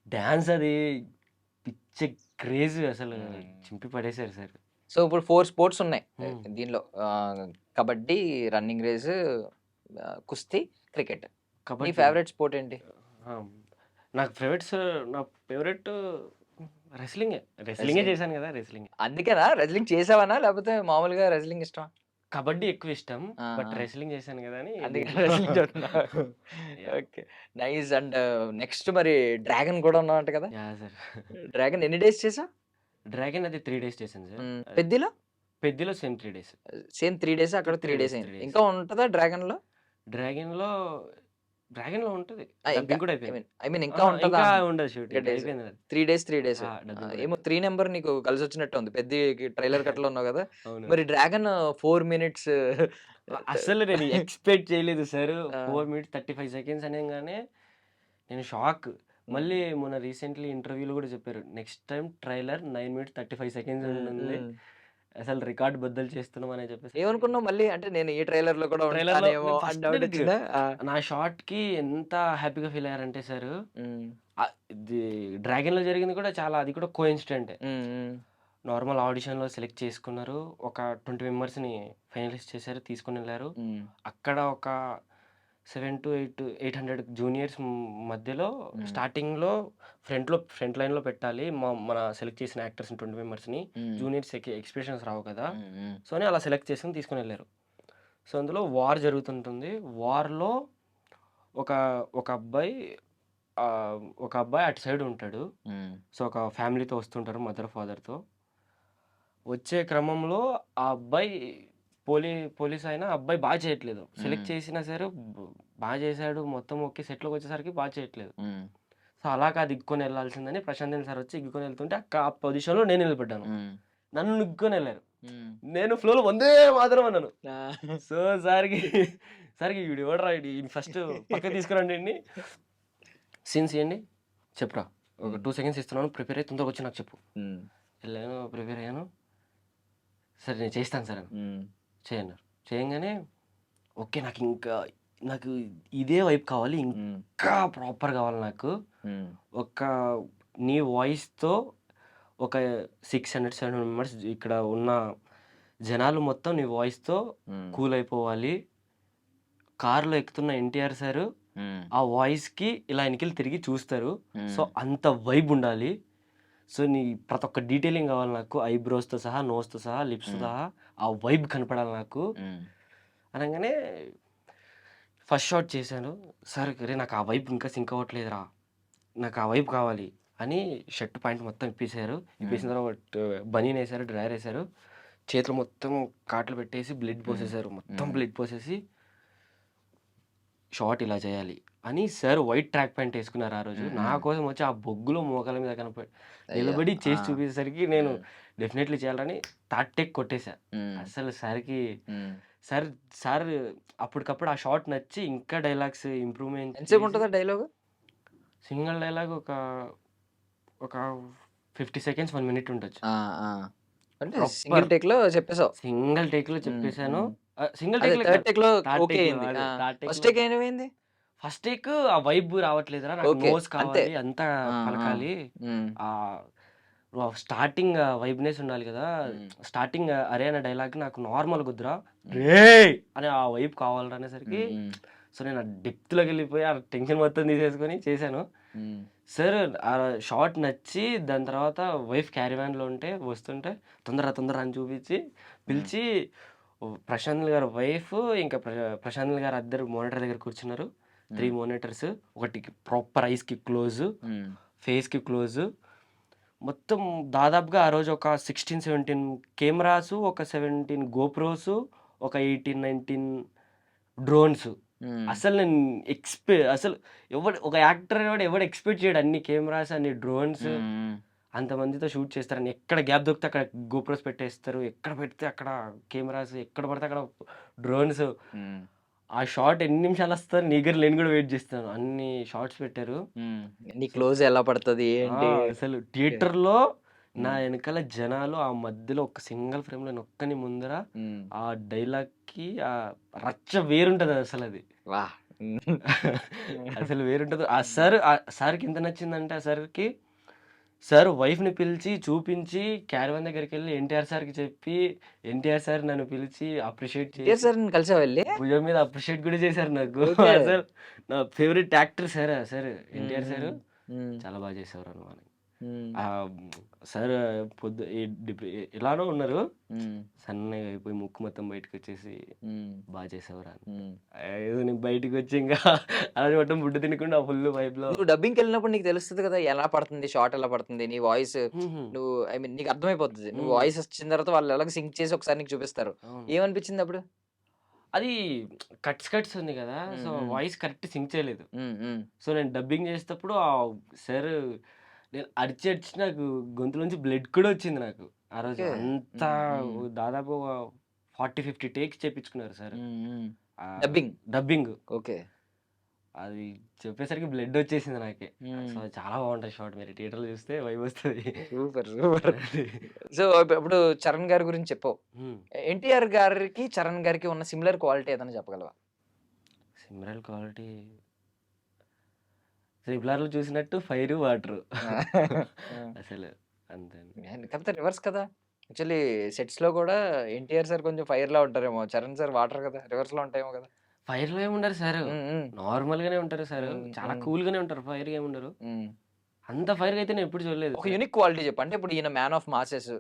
డాన్స్ అది పిచ్చి క్రేజ్ అసలు చింపి పడేశారు సార్. సో ఇప్పుడు 4 స్పోర్ట్స్ ఉన్నాయి దీనిలో. కబడ్డీ, రన్నింగ్ రేస్, కుస్తీ, క్రికెట్. నీ కబడ్డీ ఫేవరెట్ స్పోర్ట్ ఏంటి? ఆ! నా ఫేవరెట్ రెస్లింగే. రెస్లింగే చేశాను కదా! రెస్లింగే. అందుకేనా రెజ్లింగ్ చేసావనా లేకపోతే మామూలుగా రెజ్లింగ్ ఇష్టమా? కబడ్డీ ఎక్కువ ఇష్టం. బట్ ఆహా. రెస్లింగ్ చేశాను కదా! అని అందుకే దీంట్లో రెజ్లింగ్ చదువుతున్నావా? Yeah! Okay. Nice. And next మరి డ్రాగన్ కూడా ఉన్నావంట కదా? యాహ్! సార్. డ్రాగన్ ఎన్ని డేస్ చేసావు? డ్రాగన్ అది 3 డేస్ చేశాను సార్. పెద్దిలో పెద్దిలో సేమ్ 3 డేస్. సేమ్ 3 డేస్, అక్కడ 3 డేస్ 3 అయింది. డేస్. ఇంకా ఉంటుందా డ్రాగన్లో? డ్రాగన్‌లో ఉంటది. ఇంకా డబ్బింగ్ కూడా అయిపోయింది. ఐ మీన్ ఇంకా ఉంటుందా ఇంకా అంటున్నా? ఉండదు షూటింగ్. days. అయిపోయింది అది. 3 డేస్ 3 డేస్. డబ్బింగ్ కూడా ఏమో 3 నెంబర్ నీకు కలిసి వచ్చినట్టు ఉంది. పెద్ద ట్రైలర్ కట్‌లో ఉన్నావు కదా. అవును. మరి డ్రాగన్ 4 మినిట్స్ అస్సలు నేను ఎక్స్‌పెక్ట్ చేయలేదు సార్. ఆ. 4 మినిట్స్ 35 సెకండ్స్ అనంగానే నేను షాక్. మళ్ళీ మొన్న రీసెంట్‌లీ ఇంటర్వ్యూలో కూడా చెప్పారు. Next time trailer 9 minutes 35 seconds ఉంటుంది. అసలు రికార్డ్ బద్దలు చేస్తున్నాం అని చెప్పేసి. ఏమనుకున్నావు మళ్ళీ? అంటే నేను ఈ ట్రైలర్‌లో కూడా ట్రైలర్‌లో ఉంటానేమో నేను అని ఫస్ట్ డౌట్ వచ్చిందా? నా షాట్‌కి ఎంత హ్యాపీగా ఫీల్ అయ్యారంటే సార్, హ్మ్. ఇది డ్రాగన్‌లో జరిగింది కూడా చాలా, అది కూడా కోఇన్సిడెంటే. హ్మ్. నార్మల్ ఆడిషన్‌లో సెలెక్ట్ చేసుకున్నారు. ఒక 20 మెంబర్స్‌ని ఫైనలిస్ట్ చేశారు. తీసుకొనెళ్లారు. అక్కడ ఒక 700-800 జూనియర్స్ మధ్యలో స్టార్టింగ్‌లో ఫ్రంట్ లైన్‌లో పెట్టాలి. మన సెలెక్ట్ చేసిన యాక్టర్స్‌ని 20 మెంబర్స్‌ని. జూనియర్స్ ఎక్స్‌ప్రెషన్స్ రావు కదా! సో, అని అలా సెలెక్ట్ చేసుకొని తీసుకొనెళ్లారు. సో, అందులో వార్ జరుగుతుంటుంది. వార్‌లో ఒక ఒక అబ్బాయి ఒక అబ్బాయి అటు సైడ్ ఉంటాడు. సో, ఒక ఫ్యామిలీతో వస్తుంటారు మదర్, ఫాదర్‌తో. వచ్చే క్రమంలో ఆ అబ్బాయి పోలీస్ అయినా అబ్బాయి బాగా చేయట్లేదు. సెలెక్ట్ చేసినా సరే బాగా చేశాడు. మొత్తం ఓకే. సెట్‌లోకి వచ్చేసరికి బాగా చేయట్లేదు. సో, అలా కాదు ఇగ్గుకొని వెళ్ళాల్సిందని ప్రశాంత్ నీల్ సార్ వచ్చి ఇగ్గుకొని వెళ్తుంటే ఆ పొజిషన్‌లో నేను నిలబడ్డాను. నన్ను ఇగ్గుకొని వెళ్ళారు. నేను ఫ్లోలో వందే మాతరం అన్నాను. సో, సార్‌కి వీడు ఎవడురా ఈడిని ఫస్ట్ పక్కకి తీసుకురండి ఈడిని. సీన్స్ ఇయ్యండి. చెప్పురా. ఒక 2 సెకండ్స్ ఇస్తున్నాను. ప్రిపేర్ అయ్యి తొందరగా వచ్చి నాకు చెప్పు. వెళ్ళాను. ప్రిపేర్ అయ్యాను. సరే నేను చేస్తాను సార్ అని. చేయన్నారు. చేయంగానే ఓకే. నాకు ఇదే వైబ్ కావాలి. ఇంకా ప్రాపర్ కావాలి నాకు. ఒక నీ వాయిస్‌తో ఒక 600-700 మెంబర్స్ ఇక్కడ ఉన్న జనాలు మొత్తం నీ వాయిస్‌తో కూల్ అయిపోవాలి. కార్‌లో ఎక్కుతున్న ఎన్టీఆర్ సారు ఆ వాయిస్‌కి ఇలా ఎనకెళ్ళి తిరిగి చూస్తారు. సో, అంత వైబ్ ఉండాలి. సో, నీ ప్రతి ఒక్క డీటెయిలింగ్ కావాలి నాకు. ఐబ్రోస్‌తో సహా, నోస్‌తో సహా, లిప్స్‌తో సహా ఆ వైబ్ కనపడాలి నాకు అనంగానే ఫస్ట్ షాట్ చేశాను. సార్ అరే నాకు ఆ వైబ్ ఇంకా సింక్ అవ్వట్లేదురా. నాకు ఆ వైబ్ కావాలి అని షర్ట్ ప్యాంట్ మొత్తం ఇప్పేశారు. ఇప్పేసిన తర్వాత బనీన్ వేశారు, డ్రైయర్ వేశారు. చేతులు మొత్తం కాట్లు పెట్టేసి బ్లడ్ పోసేశారు. మొత్తం బ్లడ్ పోసేసి షాట్ ఇలా చేయాలి అని సార్ వైట్ ట్రాక్ ప్యాంట్ వేసుకున్నారు ఆ రోజు. నా కోసం వచ్చి ఆ బొగ్గులో మోకాల మీద నిలబడి చేసి చూపించేసరికి నేను డెఫినెట్లీ చేయాలని థర్డ్ టేక్ కొట్టేశా. అసలు సార్‌కి సార్ సార్ అప్పటికప్పుడు ఆ షాట్ నచ్చి ఇంకా డైలాగ్స్ ఇంప్రూవ్మెంట్ ఎంతసేపు ఉంటుందా డైలాగ్? సింగిల్ డైలాగ్ ఒక 50 సెకండ్స్ 1 మినిట్ ఉండొచ్చు. అంటే Proper. సింగిల్ టేక్ లో చెప్పేసావు. సింగిల్ టేక్లో చెప్పేశాను. సింగిల్ అదే టేక్ థర్డ్ టేక్ లో థర్డ్ ఓకే టేక్ అయింది. థర్డ్ ఫస్ట్ టేక్ టేక్ ఏమైంది? ఫస్ట్ టేక్ ఆ వైబ్ రావట్లేదురా, నాకు ఓకే నోస్ అంతే. కావాలి అంతా పలకాలి. ఆ స్టార్టింగ్ వైబ్నెస్ ఉండాలి కదా. స్టార్టింగ్ అరే అనే డైలాగ్ నాకు నార్మల్ కుదరా రే అని ఆ వైబ్ కావాలరా అనేసరికి సో నేను ఆ డెప్త్లోకి వెళ్ళిపోయి ఆ టెన్షన్ మొత్తం తీసేసుకొని చేశాను. సార్ ఆ షార్ట్ నచ్చి దాని తర్వాత వైఫ్ క్యారీవ్యాన్లో ఉంటే వస్తుంటే తొందర అని చూపించి పిలిచి ప్రశాంత్ గారు వైఫ్ ఇంకా ప్రశాంత్ గారు ఇద్దరు మానిటర్ దగ్గర కూర్చున్నారు. 3 మానిటర్స్, ఒకటి ప్రాపర్ ఐస్కి క్లోజ్, ఫేస్కి క్లోజ్, మొత్తం దాదాపుగా ఆ రోజు ఒక 16-17 కెమెరాస్, ఒక 17 గోప్రోస్, ఒక 18-19 డ్రోన్స్. అసలు నేను అసలు ఒక యాక్టర్ ఎవడు ఎక్స్పెక్ట్ చేయడు అన్ని కెమెరాస్ అన్ని డ్రోన్స్ అంతమందితో షూట్ చేస్తారని. ఎక్కడ గ్యాప్ దొరికితే అక్కడ గోప్రోస్ పెట్టేస్తారు, ఎక్కడ పెడితే అక్కడ కెమెరాస్, ఎక్కడ పడితే అక్కడ డ్రోన్స్. ఆ షాట్ ఎన్ని నిమిషాలు వస్తారు నీ దగ్గర నేను కూడా వెయిట్ చేస్తాను. అన్ని షార్ట్స్ పెట్టారు. నీ క్లోజ్ ఎలా పడుతుంది ఏంటి? అసలు థియేటర్లో నా వెనకాల జనాలు ఆ మధ్యలో ఒక సింగిల్ ఫ్రేమ్ లో ఒక్కని ముందర ఆ డైలాగ్ కి ఆ రచ్చ వేరుంటది అసలు. అది వా అసలు వేరుంటది. ఆ సార్కి ఎంత నచ్చిందంటే, ఆ సార్ వైఫ్ ని పిలిచి చూపించి క్యారవాన్ దగ్గరికి వెళ్ళి ఎన్టీఆర్ సార్కి చెప్పి ఎన్టీఆర్ సార్ నన్ను పిలిచి అప్రిషియేట్ చేసి సార్ కలిసా వెళ్ళి భుజం మీద అప్రిషియేట్ కూడా చేశారు నాకు. Okay. అసలు నా favourite actor sir NTR sir. చాలా బాగా చేసేవారు అనమాట. సార్ ఎలానో ఉన్నారు, సన్నగా అయిపోయి ముక్కు మొత్తం బయటకు వచ్చేసి బాగా చేసేవారు. ఏదో నేను బయటకు వచ్చి ఇంకా అలా మొత్తం ఫుడ్ తినకుండా ఫుల్ వైబ్ లో. నువ్వు డబ్బింగ్కి వెళ్ళినప్పుడు నీకు తెలుస్తుంది కదా ఎలా పడుతుంది, షార్ట్ ఎలా పడుతుంది, నీ వాయిస్ నువ్వు ఐ మీన్ నీకు అర్థమైపోతుంది. నువ్వు వాయిస్ వచ్చిన తర్వాత వాళ్ళు ఎలాగ సింక్ చేసి ఒకసారి నీకు చూపిస్తారు. ఏమనిపించింది అప్పుడు? అది కట్స్ ఉంది కదా, సో వాయిస్ కరెక్ట్ సింక్ చేయలేదు. సో నేను డబ్బింగ్ చేసేటప్పుడు ఆ సార్ నేను అరిచి నాకు గొంతులోంచి బ్లడ్ కూడా వచ్చింది నాకు ఆ రోజు. Okay. అంతా దాదాపు 40-50 టేక్స్ చేపించుకున్నారు సార్ డబ్బింగ్. ఓకే, అది చెప్పేసరికి బ్లడ్ వచ్చేసింది నాకే. సో చాలా బాగుంటుంది షార్ట్, మీరు థియేటర్లో చూస్తే వైబ్ వస్తుంది. Super super. సో ఇప్పుడు చరణ్ గారి గురించి చెప్పావు. ఎన్టీఆర్ గారికి చరణ్ గారికి ఉన్న సిమిలర్ క్వాలిటీ ఏదైనా చెప్పగలవా? సిమిలర్ క్వాలిటీ ట్రిపులర్లో చూసినట్టు ఫైర్ వాటర్ అసలు అంతే. కాకపోతే రివర్స్ కదా, యాక్చువల్లీ సెట్స్ లో కూడా ఎన్టీఆర్ సార్ కొంచెం ఫైర్ లా ఉంటారేమో, చరణ్ సార్ వాటర్ కదా, రివర్స్ లో ఉంటాయేమో కదా. ఫైర్ లో ఏముండరు సార్, నార్మల్ గానే ఉంటారు సార్, చాలా కూల్ గానే ఉంటారు, ఫైర్ గా ఏముండరు. అంత ఫైర్ అయితే నేను ఎప్పుడు చూడలేదు. ఒక యూనిక్ క్వాలిటీ చెప్పు. అంటే ఇప్పుడు ఈయన మ్యాన్ ఆఫ్ మాసెస్,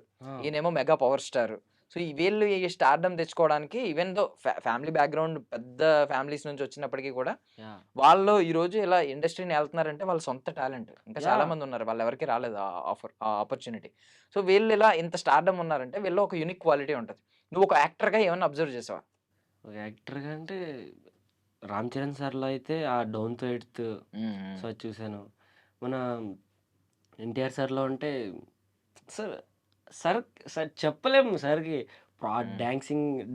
ఈయనేమో మెగా పవర్ స్టార్. సో వీళ్ళు ఈ స్టార్డమ్ తెచ్చుకోవడానికి ఈవెన్ దో ఫ్యామిలీ బ్యాక్గ్రౌండ్ పెద్ద ఫ్యామిలీస్ నుంచి వచ్చినప్పటికీ కూడా వాళ్ళు ఈ రోజు ఇలా ఇండస్ట్రీని వెళ్తున్నారంటే వాళ్ళ సొంత టాలెంట్. ఇంకా చాలా మంది ఉన్నారు, వాళ్ళు ఎవరికి రాలేదు ఆ ఆపర్చునిటీ. సో వీళ్ళు ఇలా ఇంత స్టార్డమ్ ఉన్నారంటే వీళ్ళు ఒక యూనిక్ క్వాలిటీ ఉంటుంది. నువ్వు ఒక యాక్టర్ గా ఏమైనా అబ్జర్వ్ చేసావా? ఒక యాక్టర్ గా అంటే రామ్ చరణ్ సార్ లో అయితే ఆ డౌన్ టు ఎర్త్ సో అది చూసాను. మన ఎన్టీఆర్ సార్ లో అంటే సార్ చెప్పలేము సార్కి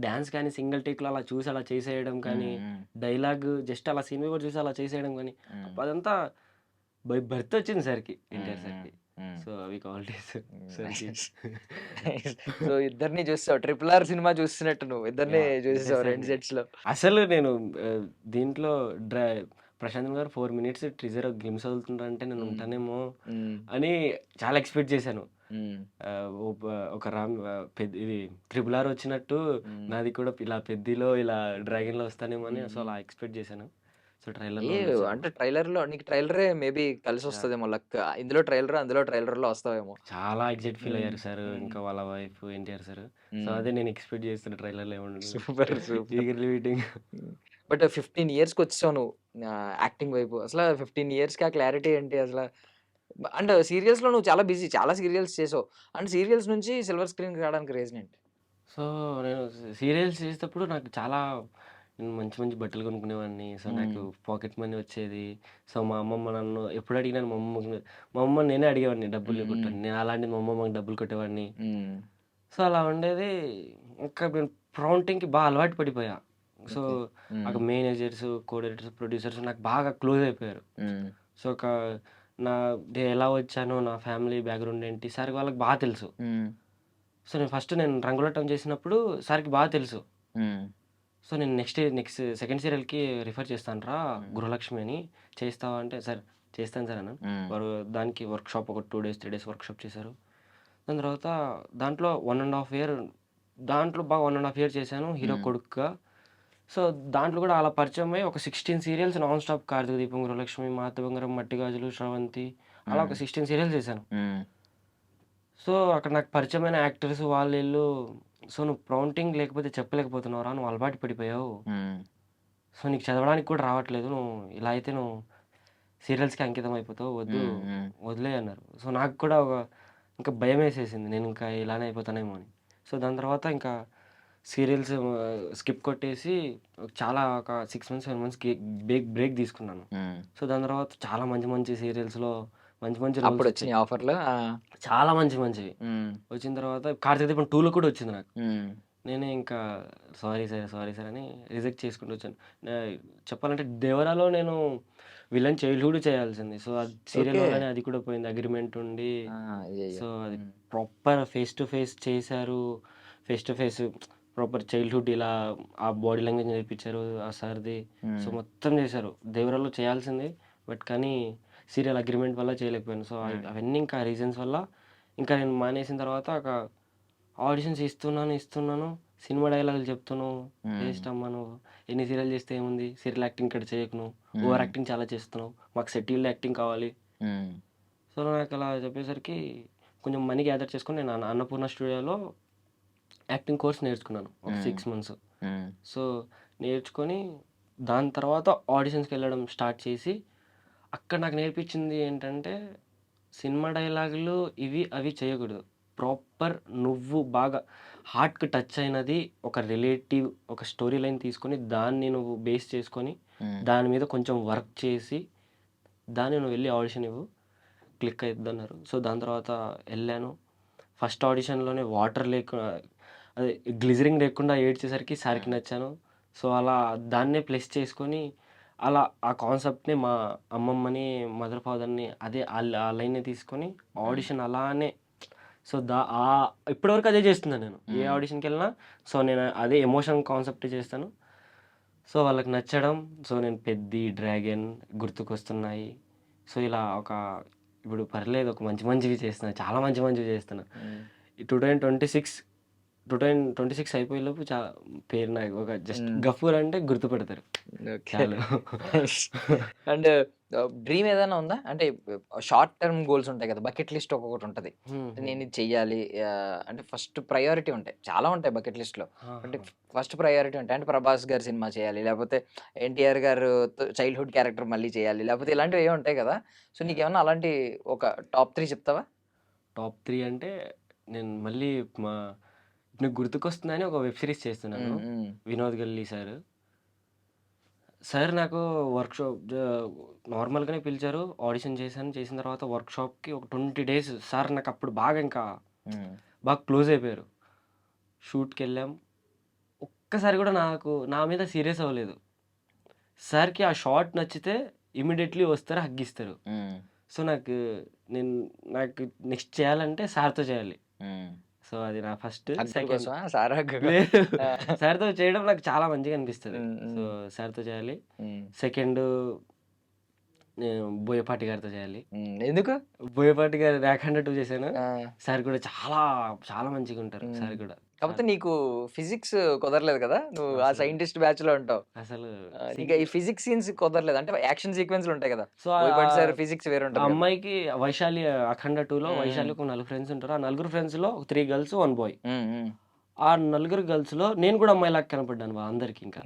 డాన్స్ కానీ సింగిల్ టేక్లో అలా చూసి అలా చేసేయడం కానీ, డైలాగ్ జస్ట్ అలా సీన్ కూడా చూసి అలా చేసేయడం కానీ, అదంతా బై బర్త్ వచ్చింది సార్కి, ఎన్టీఆర్ సార్కి. సో అవి క్వాలిటీస్. సో ఇద్దరిని చూస్తావు, RRR సినిమా చూస్తున్నట్టు నువ్వు ఇద్దరిని చూసేసావు 2 సెట్స్ లో. అసలు నేను దీంట్లో ప్రశాంత్ గారు 4 minutes ట్రిజర్ గేమ్స్ వదులుతుంటారంటే నేను ఉంటానేమో అని చాలా ఎక్స్పెక్ట్ చేశాను. ఒక ఇది RRR వచ్చినట్టు నాది కూడా ఇలా పెద్దిలో ఇలా డ్రాగన్ లో వస్తానేమో అని సో అలా ఎక్స్పెక్ట్ చేశాను. సో ట్రైలర్ అంటే ట్రైలర్ లో నీకు ట్రైలరే మేబీ కలిసి వస్తుందేమో లక్. ఇందులో ట్రైలర్ అందులో ట్రైలర్ లో వస్తావేమో. చాలా ఎగ్జైట్ ఫీల్ అయ్యారు సార్, ఇంకా వాళ్ళ వైఫ్ ఎన్టీఆర్ సార్. సో అదే నేను ఎక్స్పెక్ట్ చేస్తున్న ట్రైలర్ లో ఏమన్నా. Super eagerly waiting. But 15 years కి వచ్చావు నువ్వు యాక్టింగ్ వైపు. అసలు 15 years కి ఆ క్లారిటీ ఏంటి అసలు? అండ్ సీరియల్స్ లో నువ్వు చాలా బిజీ, చాలా సీరియల్స్ చేసావు. అండ్ సీరియల్స్ నుంచి సిల్వర్ స్క్రీన్ రావడానికి రీజన్ ఏంటి? సో నేను సీరియల్స్ చేసేటప్పుడు నాకు చాలా మంచి మంచి బట్టలు కొనుక్కునేవాడిని. సో నాకు పాకెట్ మనీ వచ్చేది. సో మా అమ్మమ్మ నన్ను ఎప్పుడు అడిగినాను, మా అమ్మ నేనే అడిగేవాడిని డబ్బులు కొట్టండి. నేను అలాంటి మా అమ్మమ్మకి డబ్బులు కొట్టేవాడిని. సో అలా ఉండేది. ఇంకా ప్రాంప్టింగ్‌కి బాగా అలవాటు పడిపోయా. సో, హ్మ్. అక్కడ మేనేజర్స్, కోఆర్డినేటర్స్, ప్రొడ్యూసర్స్ నాకు బాగా క్లోజ్ అయిపోయారు. హ్మ్. సో, నేను ఎలా వచ్చానో, నా ఫ్యామిలీ బ్యాక్‌గ్రౌండ్ ఏంటి, సార్‌కి వాళ్ళకి బాగా తెలుసు. హ్మ్. సో, నేను రంగులటం చేసినప్పుడు సార్‌కి బాగా తెలుసు. హ్మ్. సో, నేను నెక్స్ట్ సెకండ్ సీరియల్‌కి రిఫర్ చేస్తానురా గృహలక్ష్మి అని. చేస్తావా అంటే, సార్ చేస్తాను సార్ అన్నాను. హ్మ్. వారు దానికి వర్క్‌షాప్ ఒక 2 డేస్, 3 డేస్ వర్క్‌షాప్ చేశారు. దాని తర్వాత దాంట్లో 1 ½ ఇయర్ దాంట్లో బాగా 1 ½ ఇయర్ చేశాను హీరో కొడుకుగా. సో, దాంట్లో కూడా అలా పరిచయం అయ్యి ఒక 16 సీరియల్స్ నాన్ స్టాప్ 'కార్తీక దీపం', 'గృహలక్ష్మి', 'మాతృబంగారం', 'మట్టి గాజులు', 'స్రవంతి' అలా ఒక 16 సీరియల్స్ చేశాను. హ్మ్. సో, అక్కడ నాకు పరిచయమైన యాక్టర్స్ వాళ్ళీళ్ళు, "సో, నువ్వు ప్రాంప్టింగ్ లేకపోతే చెప్పలేకపోతున్నావురా, నువ్వు అలవాటు పడిపోయావు. హ్మ్. సో, నీకు చదవడానికి కూడా రావట్లేదు. ఇలా అయితే నువ్వు సీరియల్స్‌కి అంకితం అయిపోతావు. హ్మ్. హ్మ్. వదిలేయి" అన్నారు. సో, నాకు కూడా ఇంకా భయమేసేసింది. నేను ఇంకా ఇలానే అయిపోతానేమో అని. సో, దాని తర్వాత ఇంకా సీరియల్స్ స్కిప్ కొట్టేసి ఒక 6 మంత్స్, 7 మంత్స్‌కి బ్రేక్ తీసుకున్నాను. హ్మ్. సో, దాని తర్వాత చాలా మంచి మంచి సీరియల్స్‌లో మంచి మంచి రోల్స్ వచ్చాయి. అప్పుడొచ్చినాయి ఆఫర్‌లు. ఆ! చాలా మంచివి. హ్మ్. వచ్చిన తర్వాత 'కార్తీక దీపం 2'లో కూడా వచ్చింది నాకు. హ్మ్. నేనే ఇంకా సారీ సార్ అని రిజెక్ట్ చేసుకుంటూ వచ్చాను. చెప్పాలంటే 'దేవరా'లో నేను విలన్ చైల్డ్‌హుడ్ చేయాల్సింది. సో, అది సీరియల్ ఓకే. వల్లనే అది కూడా పోయింది. అగ్రీమెంట్ ఉండి. ఆ! అయ్యయ్యో! సో, అది హ్మ్. ప్రాపర్ ఫేస్ టు ఫేస్ చేశారు. Face to face proper childhood ఇలా ఆ బాడీ లాంగ్వేజ్ నేర్పించారు ఆ సార్‌ది. సో, హ్మ్. మొత్తం చేశారు. 'దేవరా'లో చేయాల్సింది. కానీ సీరియల్ అగ్రీమెంట్ వల్ల చేయలేకపోయాను. సో, అవన్నీ ఇంకా రీజన్స్ వల్ల ఇంకా నేను మానేసిన తర్వాత ఆడిషన్స్ ఇస్తున్నాను. సినిమా డైలాగులు చెప్తున్నావు. హ్మ్. వేస్ట్ అమ్మా నువ్వు. ఎన్ని సీరియల్ చేస్తే ఏముంది? సీరియల్ యాక్టింగ్ ఇక్కడ చేయకు నువ్వు. ఓవర్ హ్మ్. యాక్టింగ్ చాలా చేస్తున్నావు. మాకు సెటిల్డ్ యాక్టింగ్ కావాలి. హ్మ్. సో, నాకలా చెప్పేసరికి కొంచెం మనీ గ్యాదర్ చేసుకొని నేను అన్నపూర్ణ స్టూడియోలో యాక్టింగ్ కోర్స్ నేర్చుకున్నాను. ఒక 6 మంత్స్. హ్మ్. సో, నేర్చుకొని దాని తర్వాత ఆడిషన్స్‌కెళ్ళడం స్టార్ట్ చేసి, అక్కడ నాకు నేర్పించింది ఏంటంటే, సినిమా డైలాగులు అవి చేయకూడదు. ప్రాపర్ నువ్వు బాగా హార్ట్‌కి టచ్ అయినది ఒక రిలేటివ్ ఒక స్టోరీ లైన్ తీసుకొని, దాన్ని నువ్వు బేస్ చేసుకొని, హ్మ్. దాని మీద కొంచెం వర్క్ చేసి, దాన్ని నువ్వు వెళ్లి ఆడిషన్ ఇవ్వు. క్లిక్ అయిద్దన్నారు. సో, దాని తర్వాత ఎళ్ళాను. ఫస్ట్ ఆడిషన్‌లోనే అదే గ్లిజరింగ్ లేకుండా ఏడ్చేసరికి సార్‌కి నచ్చాను. సో, అలా దాన్నే ప్లస్ చేసుకొని, అలా ఆ కాన్సెప్ట్‌ని మా అమ్మమ్మని, మదర్ ఫాదర్‌ని అదే ఆ లైన్‌ని తీసుకొని ఆడిషన్ అలానే సో, ఇప్పటివరకు అదే చేస్తున్నాను నేను. ఏ హ్మ్. ఆడిషన్‌కెళ్ళినా సో, నేను అదే ఎమోషన్ కాన్సెప్ట్ చేస్తాను. సో, వాళ్ళకి నచ్చడం. సో, నేను 'పెద్ది', 'డ్రాగన్', 'గుర్తుకొస్తున్నాయి'. సో, ఇలా ఇప్పుడు పర్లేదు ఒక మంచివి చేస్తున్నా. చాలా మంచివి చేస్తున్నా. హ్మ్. ఈ 2026 అయిపోయేలోపు పేరు నాకు ఒక జస్ట్ హ్మ్. 'గఫూర్' అంటే గుర్తుపడతారు. ఓకే. చాలు. అండ్ డ్రీమ్ ఏదైనా ఉందా? అంటే షార్ట్ టర్మ్ గోల్స్ ఉంటాయి కదా! బకెట్ లిస్ట్ ఒక్కొక్కటుంటది. హ్మ్. హ్మ్. నేను ఇది చెయ్యాలి. అంటే ఫస్ట్ ప్రయారిటీ ఉంటాయి. చాలా ఉంటాయి బకెట్ లిస్ట్‌లో. అంటే ఆహా! ఫస్ట్ ప్రయారిటీ ఉంటాయి. అంటే 'ప్రభాస్' గారి సినిమా చేయాలి. లేకపోతే 'ఎన్టీఆర్' గారు చైల్డ్‌హుడ్ క్యారెక్టర్ మళ్ళీ చేయాలి. లేకపోతే ఇలాంటివి ఏవో ఉంటాయి కదా! So, yeah! నీకేమన్నా అలాంటి ఒక టాప్ 3 చెప్తావా? టాప్ 3 అంటే నేను మళ్ళీ మా నీకు గుర్తుకొస్తుందని ఒక వెబ్ సీరీస్ చేస్తున్నాను. హ్మ్. హ్మ్. వినోద్ గల్లీ సార్. సార్ నాకు నార్మల్‌గానే పిలిచారు. ఆడిషన్ చేశాను. చేసిన తర్వాత వర్క్‌షాప్‌కి ఒక 20 డేస్ సార్ నాకప్పుడు హ్మ్. బాగా క్లోజ్ అయిపోయారు. షూట్‌కెళ్ళాం. ఒక్కసారి కూడా నా మీద సీరియస్ అవ్వలేదు. సార్‌కి ఆ షాట్ నచ్చితే ఇమ్మీడియేట్‌లీ వస్తారు, హగ్ ఇస్తారు. హ్మ్. సో, నేను నాకు నెక్స్ట్ చేయాలంటే సార్‌తో చేయాలి. హ్మ్. సో, అది నా ఫస్ట్. హగ్గుల సెకండ్ కోసమా? సార్ హగ్గు లేదు. ఆ! సార్‌తో చేయడం నాకు చాలా మంచిగా అనిపిస్తది. హ్మ్. సో, హ్మ్. సార్‌తో చేయాలి. హ్మ్. సెకండు నేను బోయపాటి గారితో చేయాలి. హ్మ్. ఎందుకు? బోయపాటి గారి 'ర్యాఖండ 2' చేశాను. ఆ! సార్ కూడా చాలా, చాలా మంచిగుంటారు హ్మ్. సార్ కూడా. కాపోతే నీకు ఫిజిక్స్ కుదరలేదు కదా! నువ్వు ఆ అసలు, సైంటిస్ట్ బ్యాచ్‌లో ఉంటావు. అసలు సి నీకు ఈ ఫిజిక్స్ సీన్స్ కుదరలేదు. అంటే యాక్షన్ సీక్వెన్స్‌లు ఉంటాయి కదా! సో, బోయపాటి సార్ ఫిజిక్స్ వేరే ఆ ఉంటది కదా! అమ్మాయికి 'అఖండ 2'లో హ్మ్. హ్మ్. వైశాలికి ఒక నలుగురు ఫ్రెండ్స్ ఉంటారు. ఆ నలుగురు ఫ్రెండ్స్‌లో 3 గర్ల్స్, 1 బాయ్. హ్మ్. హ్మ్. ఆ నలుగురు గర్ల్స్‌లో నేను కూడా అమ్మాయిలాగా కనపడ్డాను వాళ్ళందరికి ఇంకా.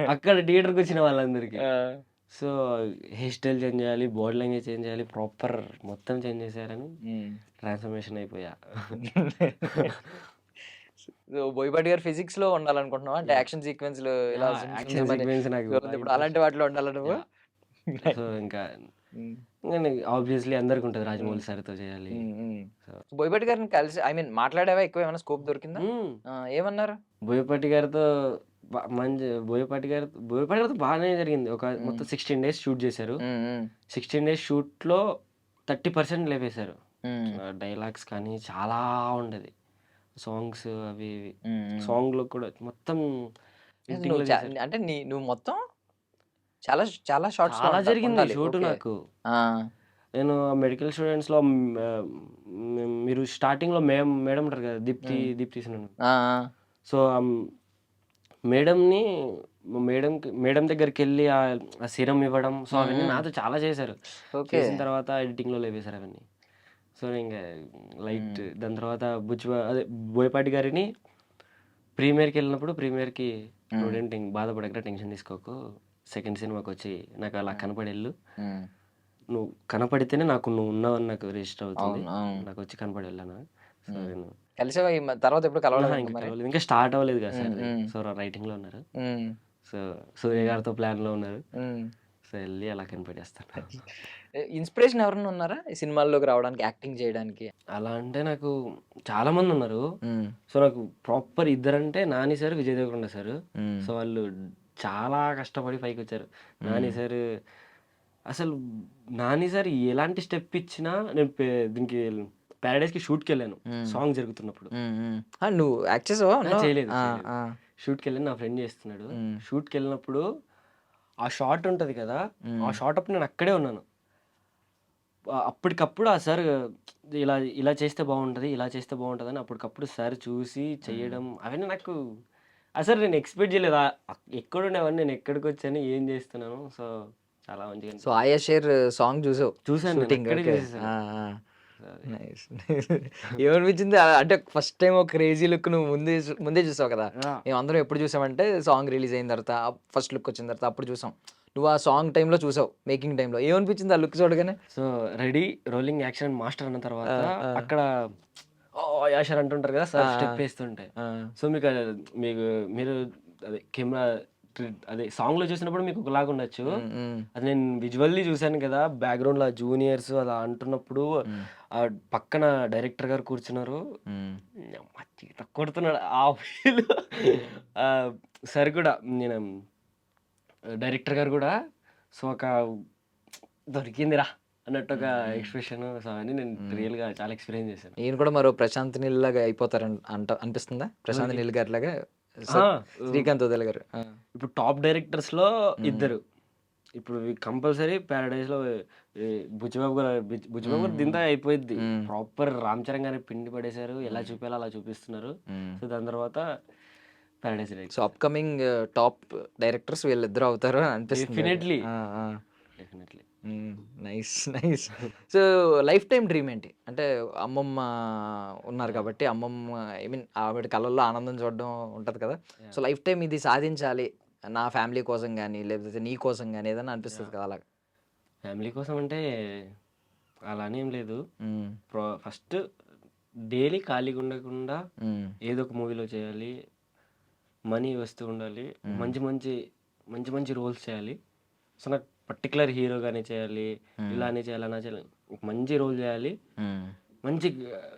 అక్కడ థియేటర్‌కొచ్చిన వాళ్ళందరికి. ఆ! సో, హెయిర్ స్టైల్ చేంజ్ చేయాలి, బాడీ లాంగ్వేజ్ చేంజ్ చేయాలి, ప్రాపర్ మొత్తం చేంజ్ చేసేయాలని హ్మ్. ట్రాన్స్‌ఫర్మేషన్ అయిపోయా. సో, బోయపాటి గారు ఫిజిక్స్‌లో ఉండాలనుకుంటున్నావా? అంటే యాహ్! యాక్షన్ సీక్వెన్స్‌లు ఇలా యాహ్! జుమ్ జుమ్ యాక్షన్ జుమ్ అని సీక్వెన్స్ నాకు బాగా ఇప్పుడు ఇంట్రెస్ట్. అలాంటి వాటిలో ఉండాలా నువ్వు? యాహ్! సో, ఇంకా హ్మ్. ఇంకా ఆబ్వియస్లీ అందరికి ఉంటుంది రాజమౌళి సార్తో చేయాలి. బోయపాటి గారిని కలిసి ఐ మీన్ మాట్లాడావా? ఎక్కువ ఏమైనా స్కోప్ దొరికిందా? ఏమన్నారు? బోయపాటి గారితో మంచి బోయపాటి గారితో బాగానే జరిగింది. ఒక మొత్తం 16 days షూట్ చేశారు. 16 days షూట్లో 30% లేపేశారు. డైలాగ్స్ కానీ చాలా ఉండేది, సాంగ్స్ అవి ఇవి. సాంగ్లో కూడా మొత్తం editing లో చేశారు. అంటే నువ్వు మొత్తం చాలా చాలా షార్ట్స్ చాలా జరిగింది షూట్ నాకు. నేను మెడికల్ స్టూడెంట్స్లో మీరు స్టార్టింగ్లో మేడం ఉంటారు కదా, దీప్తి సో మేడం దగ్గరికి వెళ్ళి ఆ సిరం ఇవ్వడం, సో అవన్నీ నాతో చాలా చేశారు. చేసిన తర్వాత ఎడిటింగ్లో లేపేశారు అవన్నీ. సో ఇంకా లైట్. దాని తర్వాత బోయపాటి గారిని ప్రీమియర్కి వెళ్ళినప్పుడు, ప్రీమియర్కి స్టూడెంట్ బాధపడక టెన్షన్ తీసుకోకు, సెకండ్ సినిమాకి వచ్చి నాకు అలా కనపడేళ్ళు, నువ్వు కనపడితేనే నాకు నువ్వు ఉన్నావని నాకు రిజిస్టర్ అవుతుంది, నాకు వచ్చి కనపడి వెళ్ళాను. సో నేను కలిసావా తర్వాత ఎప్పుడు కలవలేదు? ఇంకా స్టార్ట్ అవ్వలేదు కదా సార్. సో రైటింగ్ లో ఉన్నారు, సో సూర్య గారితో ప్లాన్ లో ఉన్నారు. సో వెళ్ళి అలా కనిపెట్టేస్తాను. ఇన్స్పిరేషన్ ఎవరైనా ఉన్నారా ఈ సినిమాల్లోకి రావడానికి, యాక్టింగ్ చేయడానికి? అలా అంటే నాకు చాలా మంది ఉన్నారు. సో నాకు ప్రాపర్ ఇద్దరంటే Nani sir, Vijay Deverakonda sir. So వాళ్ళు చాలా కష్టపడి పైకి వచ్చారు. నాని సార్ అసలు నాని సార్ ఎలాంటి స్టెప్ ఇచ్చినా, నేను దీనికి ప్యారడైస్కి షూట్కి వెళ్ళాను సాంగ్ జరుగుతున్నప్పుడు. నువ్వు యాక్ట్ చేసావా? చేయలేదు. షూట్కి వెళ్ళాను, నా ఫ్రెండ్ చేస్తున్నాడు. షూట్కి వెళ్ళినప్పుడు ఆ షాట్ ఉంటుంది కదా, ఆ షాట్ అప్పుడు నేను అక్కడే ఉన్నాను. అప్పటికప్పుడు ఆ సార్ ఇలా చేస్తే బాగుంటుంది, ఇలా చేస్తే బాగుంటుంది అని అప్పటికప్పుడు సార్ చూసి చేయడం అవన్నీ నాకు అసలు నేను ఎక్స్పెక్ట్ చేయలేదు. ఎక్కడుండేవన్నీ, నేను ఎక్కడికి వచ్చాను, ఏం చేస్తున్నాను. సో చాలా మంచిగా. సో ఆయా షేర్ సాంగ్ చూసాను. ఏమనిపించింది అంటే ఫస్ట్ టైం ఒక క్రేజీ లుక్ నువ్వు ముందే చూసావు కదా? మేము అందరం ఎప్పుడు చూసామంటే సాంగ్ రిలీజ్ అయిన తర్వాత, ఫస్ట్ లుక్ వచ్చిన తర్వాత అప్పుడు చూసాం. నువ్వు ఆ సాంగ్ టైంలో చూసావు, మేకింగ్ టైంలో. ఏమనిపించింది ఆ లుక్ చూడగానే? So ready rolling action master అన్న తర్వాత అక్కడ యాషన్ అంటుంటారు కదా సార్, స్టెప్ వేస్తుంటే. సో మీరు అదే కెమెరా అదే సాంగ్ లో చూసినప్పుడు మీకు ఒకలాగా ఉండొచ్చు, అది నేను విజువల్లీ చూసాను కదా. బ్యాక్గ్రౌండ్ లో జూనియర్స్ అలా అంటున్నప్పుడు ఆ పక్కన డైరెక్టర్ గారు కూర్చున్నారు, కొడుతున్నాడు ఆ ఫీల్. సార్ కూడా, నేను డైరెక్టర్ గారు కూడా, సో ఒక దొరికిందిరా అన్నట్టు ఒక ఎక్స్ప్రెషన్. సో అని నేను రియల్ గా చాలా ఎక్స్పీరియన్స్ చేశాను. నేను కూడా మరో ప్రశాంత్ నీల్ లాగా అయిపోతారని అనిపిస్తుందా? ప్రశాంత్ నీల్ గారి లాగా శ్రీకాంత్ వదల్ గారు ఇప్పుడు టాప్ డైరెక్టర్స్ లో ఇద్దరు. ఇప్పుడు కంపల్సరీ ప్యారడైజ్ లో బుచ్చిబాబు గారు దింతా అయిపోయింది. ప్రాపర్ రామ్ చరణ్ గారిని పిండి పడేశారు, ఎలా చూపించాలో అలా చూపిస్తున్నారు. సో దాని తర్వాత Paradise. So upcoming top directors వీళ్ళిద్దరు అవుతారు అని అనిపిస్తుంది. Definitely. Nice. So life time dream ఏంటి? అంటే అమ్మమ్మ ఉన్నారు కాబట్టి, అమ్మమ్మ ఐ మీన్ ఆవిడ కళ్ళల్లో ఆనందం చూడడం ఉంటుంది కదా. సో లైఫ్ టైం ఇది సాధించాలి నా ఫ్యామిలీ కోసం కానీ, లేకపోతే నీ కోసం కానీ ఏదైనా అనిపిస్తుంది కదా అలాగా? ఫ్యామిలీ కోసం అంటే అలానే ఏం లేదు. ఫస్ట్ డైలీ ఖాళీగా ఉండకుండా ఏదో ఒక మూవీలో చేయాలి, మనీ వస్తూ ఉండాలి, మంచి మంచి రోల్స్ చేయాలి. సో నాకు పర్టికులర్ హీరోగానే చేయాలి, ఇలానే చేయాలి, అలా చేయాలి, మంచి రోల్ చేయాలి, మంచి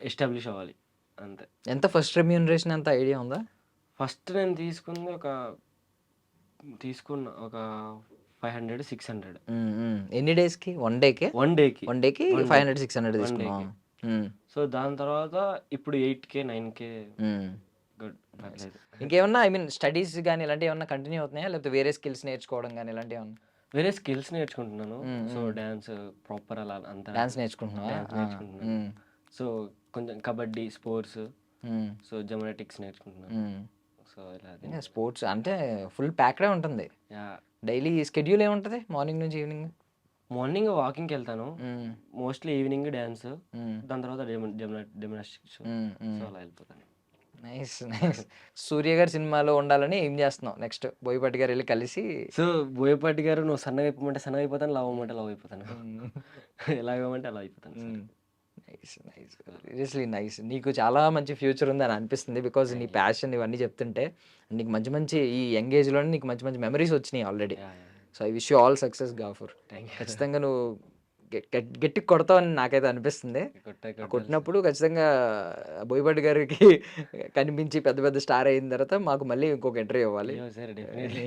ఎస్టాబ్లిష్ అవ్వాలి, అంతే. ఎంత ఫస్ట్ రెమ్యూనరేషన్ ఎంత ఐడియా ఉందా? ఫస్ట్ నేను తీసుకున్న ఒక 500-600. ఎన్ని డేస్కి? వన్ డేకి 500-600 తీసుకున్నాం. సో దాని తర్వాత ఇప్పుడు 8K 9K. ఇంకేమన్నా ఐ మీన్ స్టడీస్ కానీ ఇలాంటివి ఏమన్నా కంటిన్యూ అవుతున్నాయా, లేకపోతే వేరే స్కిల్స్ నేర్చుకోవడం కానీ ఇలాంటివి ఏమన్నా? వేరే స్కిల్స్ నేర్చుకుంటున్నాను. సో డాన్స్ ప్రాపర్ అలా అంతా డాన్స్ నేర్చుకుంటున్నాను. సో కొంచెం కబడ్డీ, స్పోర్ట్స్, సో జిమ్నాటిక్స్ నేర్చుకుంటున్నాను. సో ఇలా స్పోర్ట్స్ అంటే ఫుల్ ప్యాక్డే ఉంటుంది. డైలీ స్కెడ్యూల్ ఏముంటుంది మార్నింగ్ నుంచి ఈవినింగ్? మార్నింగ్ వాకింగ్కి వెళ్తాను, మోస్ట్లీ ఈవినింగ్ డ్యాన్స్, దాని తర్వాత జిమ్నాస్టిక్స్. సో అలా వెళ్ళిపోతాను. నైస్. సూర్య గారి సినిమాలో ఉండాలని ఏం చేస్తున్నావు నెక్స్ట్? బోయపాటి గారు వెళ్ళి కలిసి. సో బోయపాటి గారు నువ్వు సన్నగా అయిపోమంటే సన్నగా అయిపోతాను, లవ్ అవ్వమంటే లవ్ అయిపోతాను, ఎలా ఇవ్వమంటే అలా అయిపోతాను. Seriously nice. నీకు చాలా మంచి ఫ్యూచర్ ఉంది అని అనిపిస్తుంది, బికాజ్ నీ ప్యాషన్ ఇవన్నీ చెప్తుంటే నీకు మంచి మంచి ఈ యంగ్ ఏజ్లోనే నీకు మంచి మంచి మెమరీస్ వచ్చినాయి already. So I wish you all success Gafoor. ఖచ్చితంగా నువ్వు గట్టి కొడతామని నాకైతే అనిపిస్తుంది. కొట్టినప్పుడు ఖచ్చితంగా బోయపాటి గారికి కనిపించి పెద్ద పెద్ద స్టార్ అయిన తర్వాత మాకు మళ్ళీ ఇంకొక ఇంటర్వ్యూ ఇవ్వాలి. Sir definitely.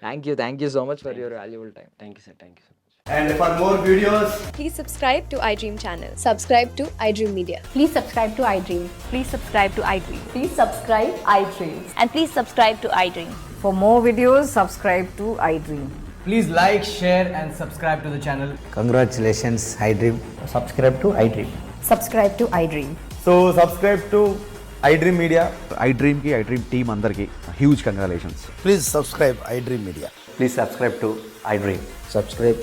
Thank you so much for your valuable time. Thank you sir, thank you. And for more videos, Please subscribe to iDream channel. Subscribe to iDream Media. Please subscribe to iDream. Please subscribe to iDream. Please subscribe iDream. And please subscribe to iDream. For more videos, subscribe to iDream. Please like, share and subscribe to the channel. Congratulations, iDream. Subscribe to iDream. Subscribe to iDream. so subscribe to iDream Media. iDream की iDream team अंदर की huge congratulations. Please subscribe iDream Media. Please subscribe to iDream. Subscribe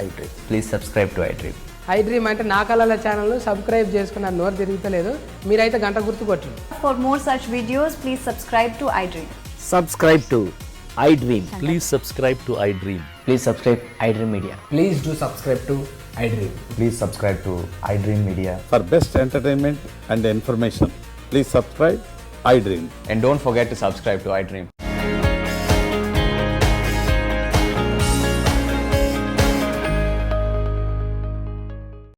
iDream. Please subscribe to iDream. iDream అంటే నా కళల channel subscribe చేసుకున్న నోరు తిరుగుతలేదు, మీరైతే గంట గుర్తు కొట్టండి. For more such videos, please subscribe to iDream. Subscribe to iDream. Please subscribe to iDream. Please subscribe iDream Media. Please do subscribe to iDream. Please subscribe to iDream Media. For best entertainment and information, please subscribe iDream. And don't forget to subscribe to iDream.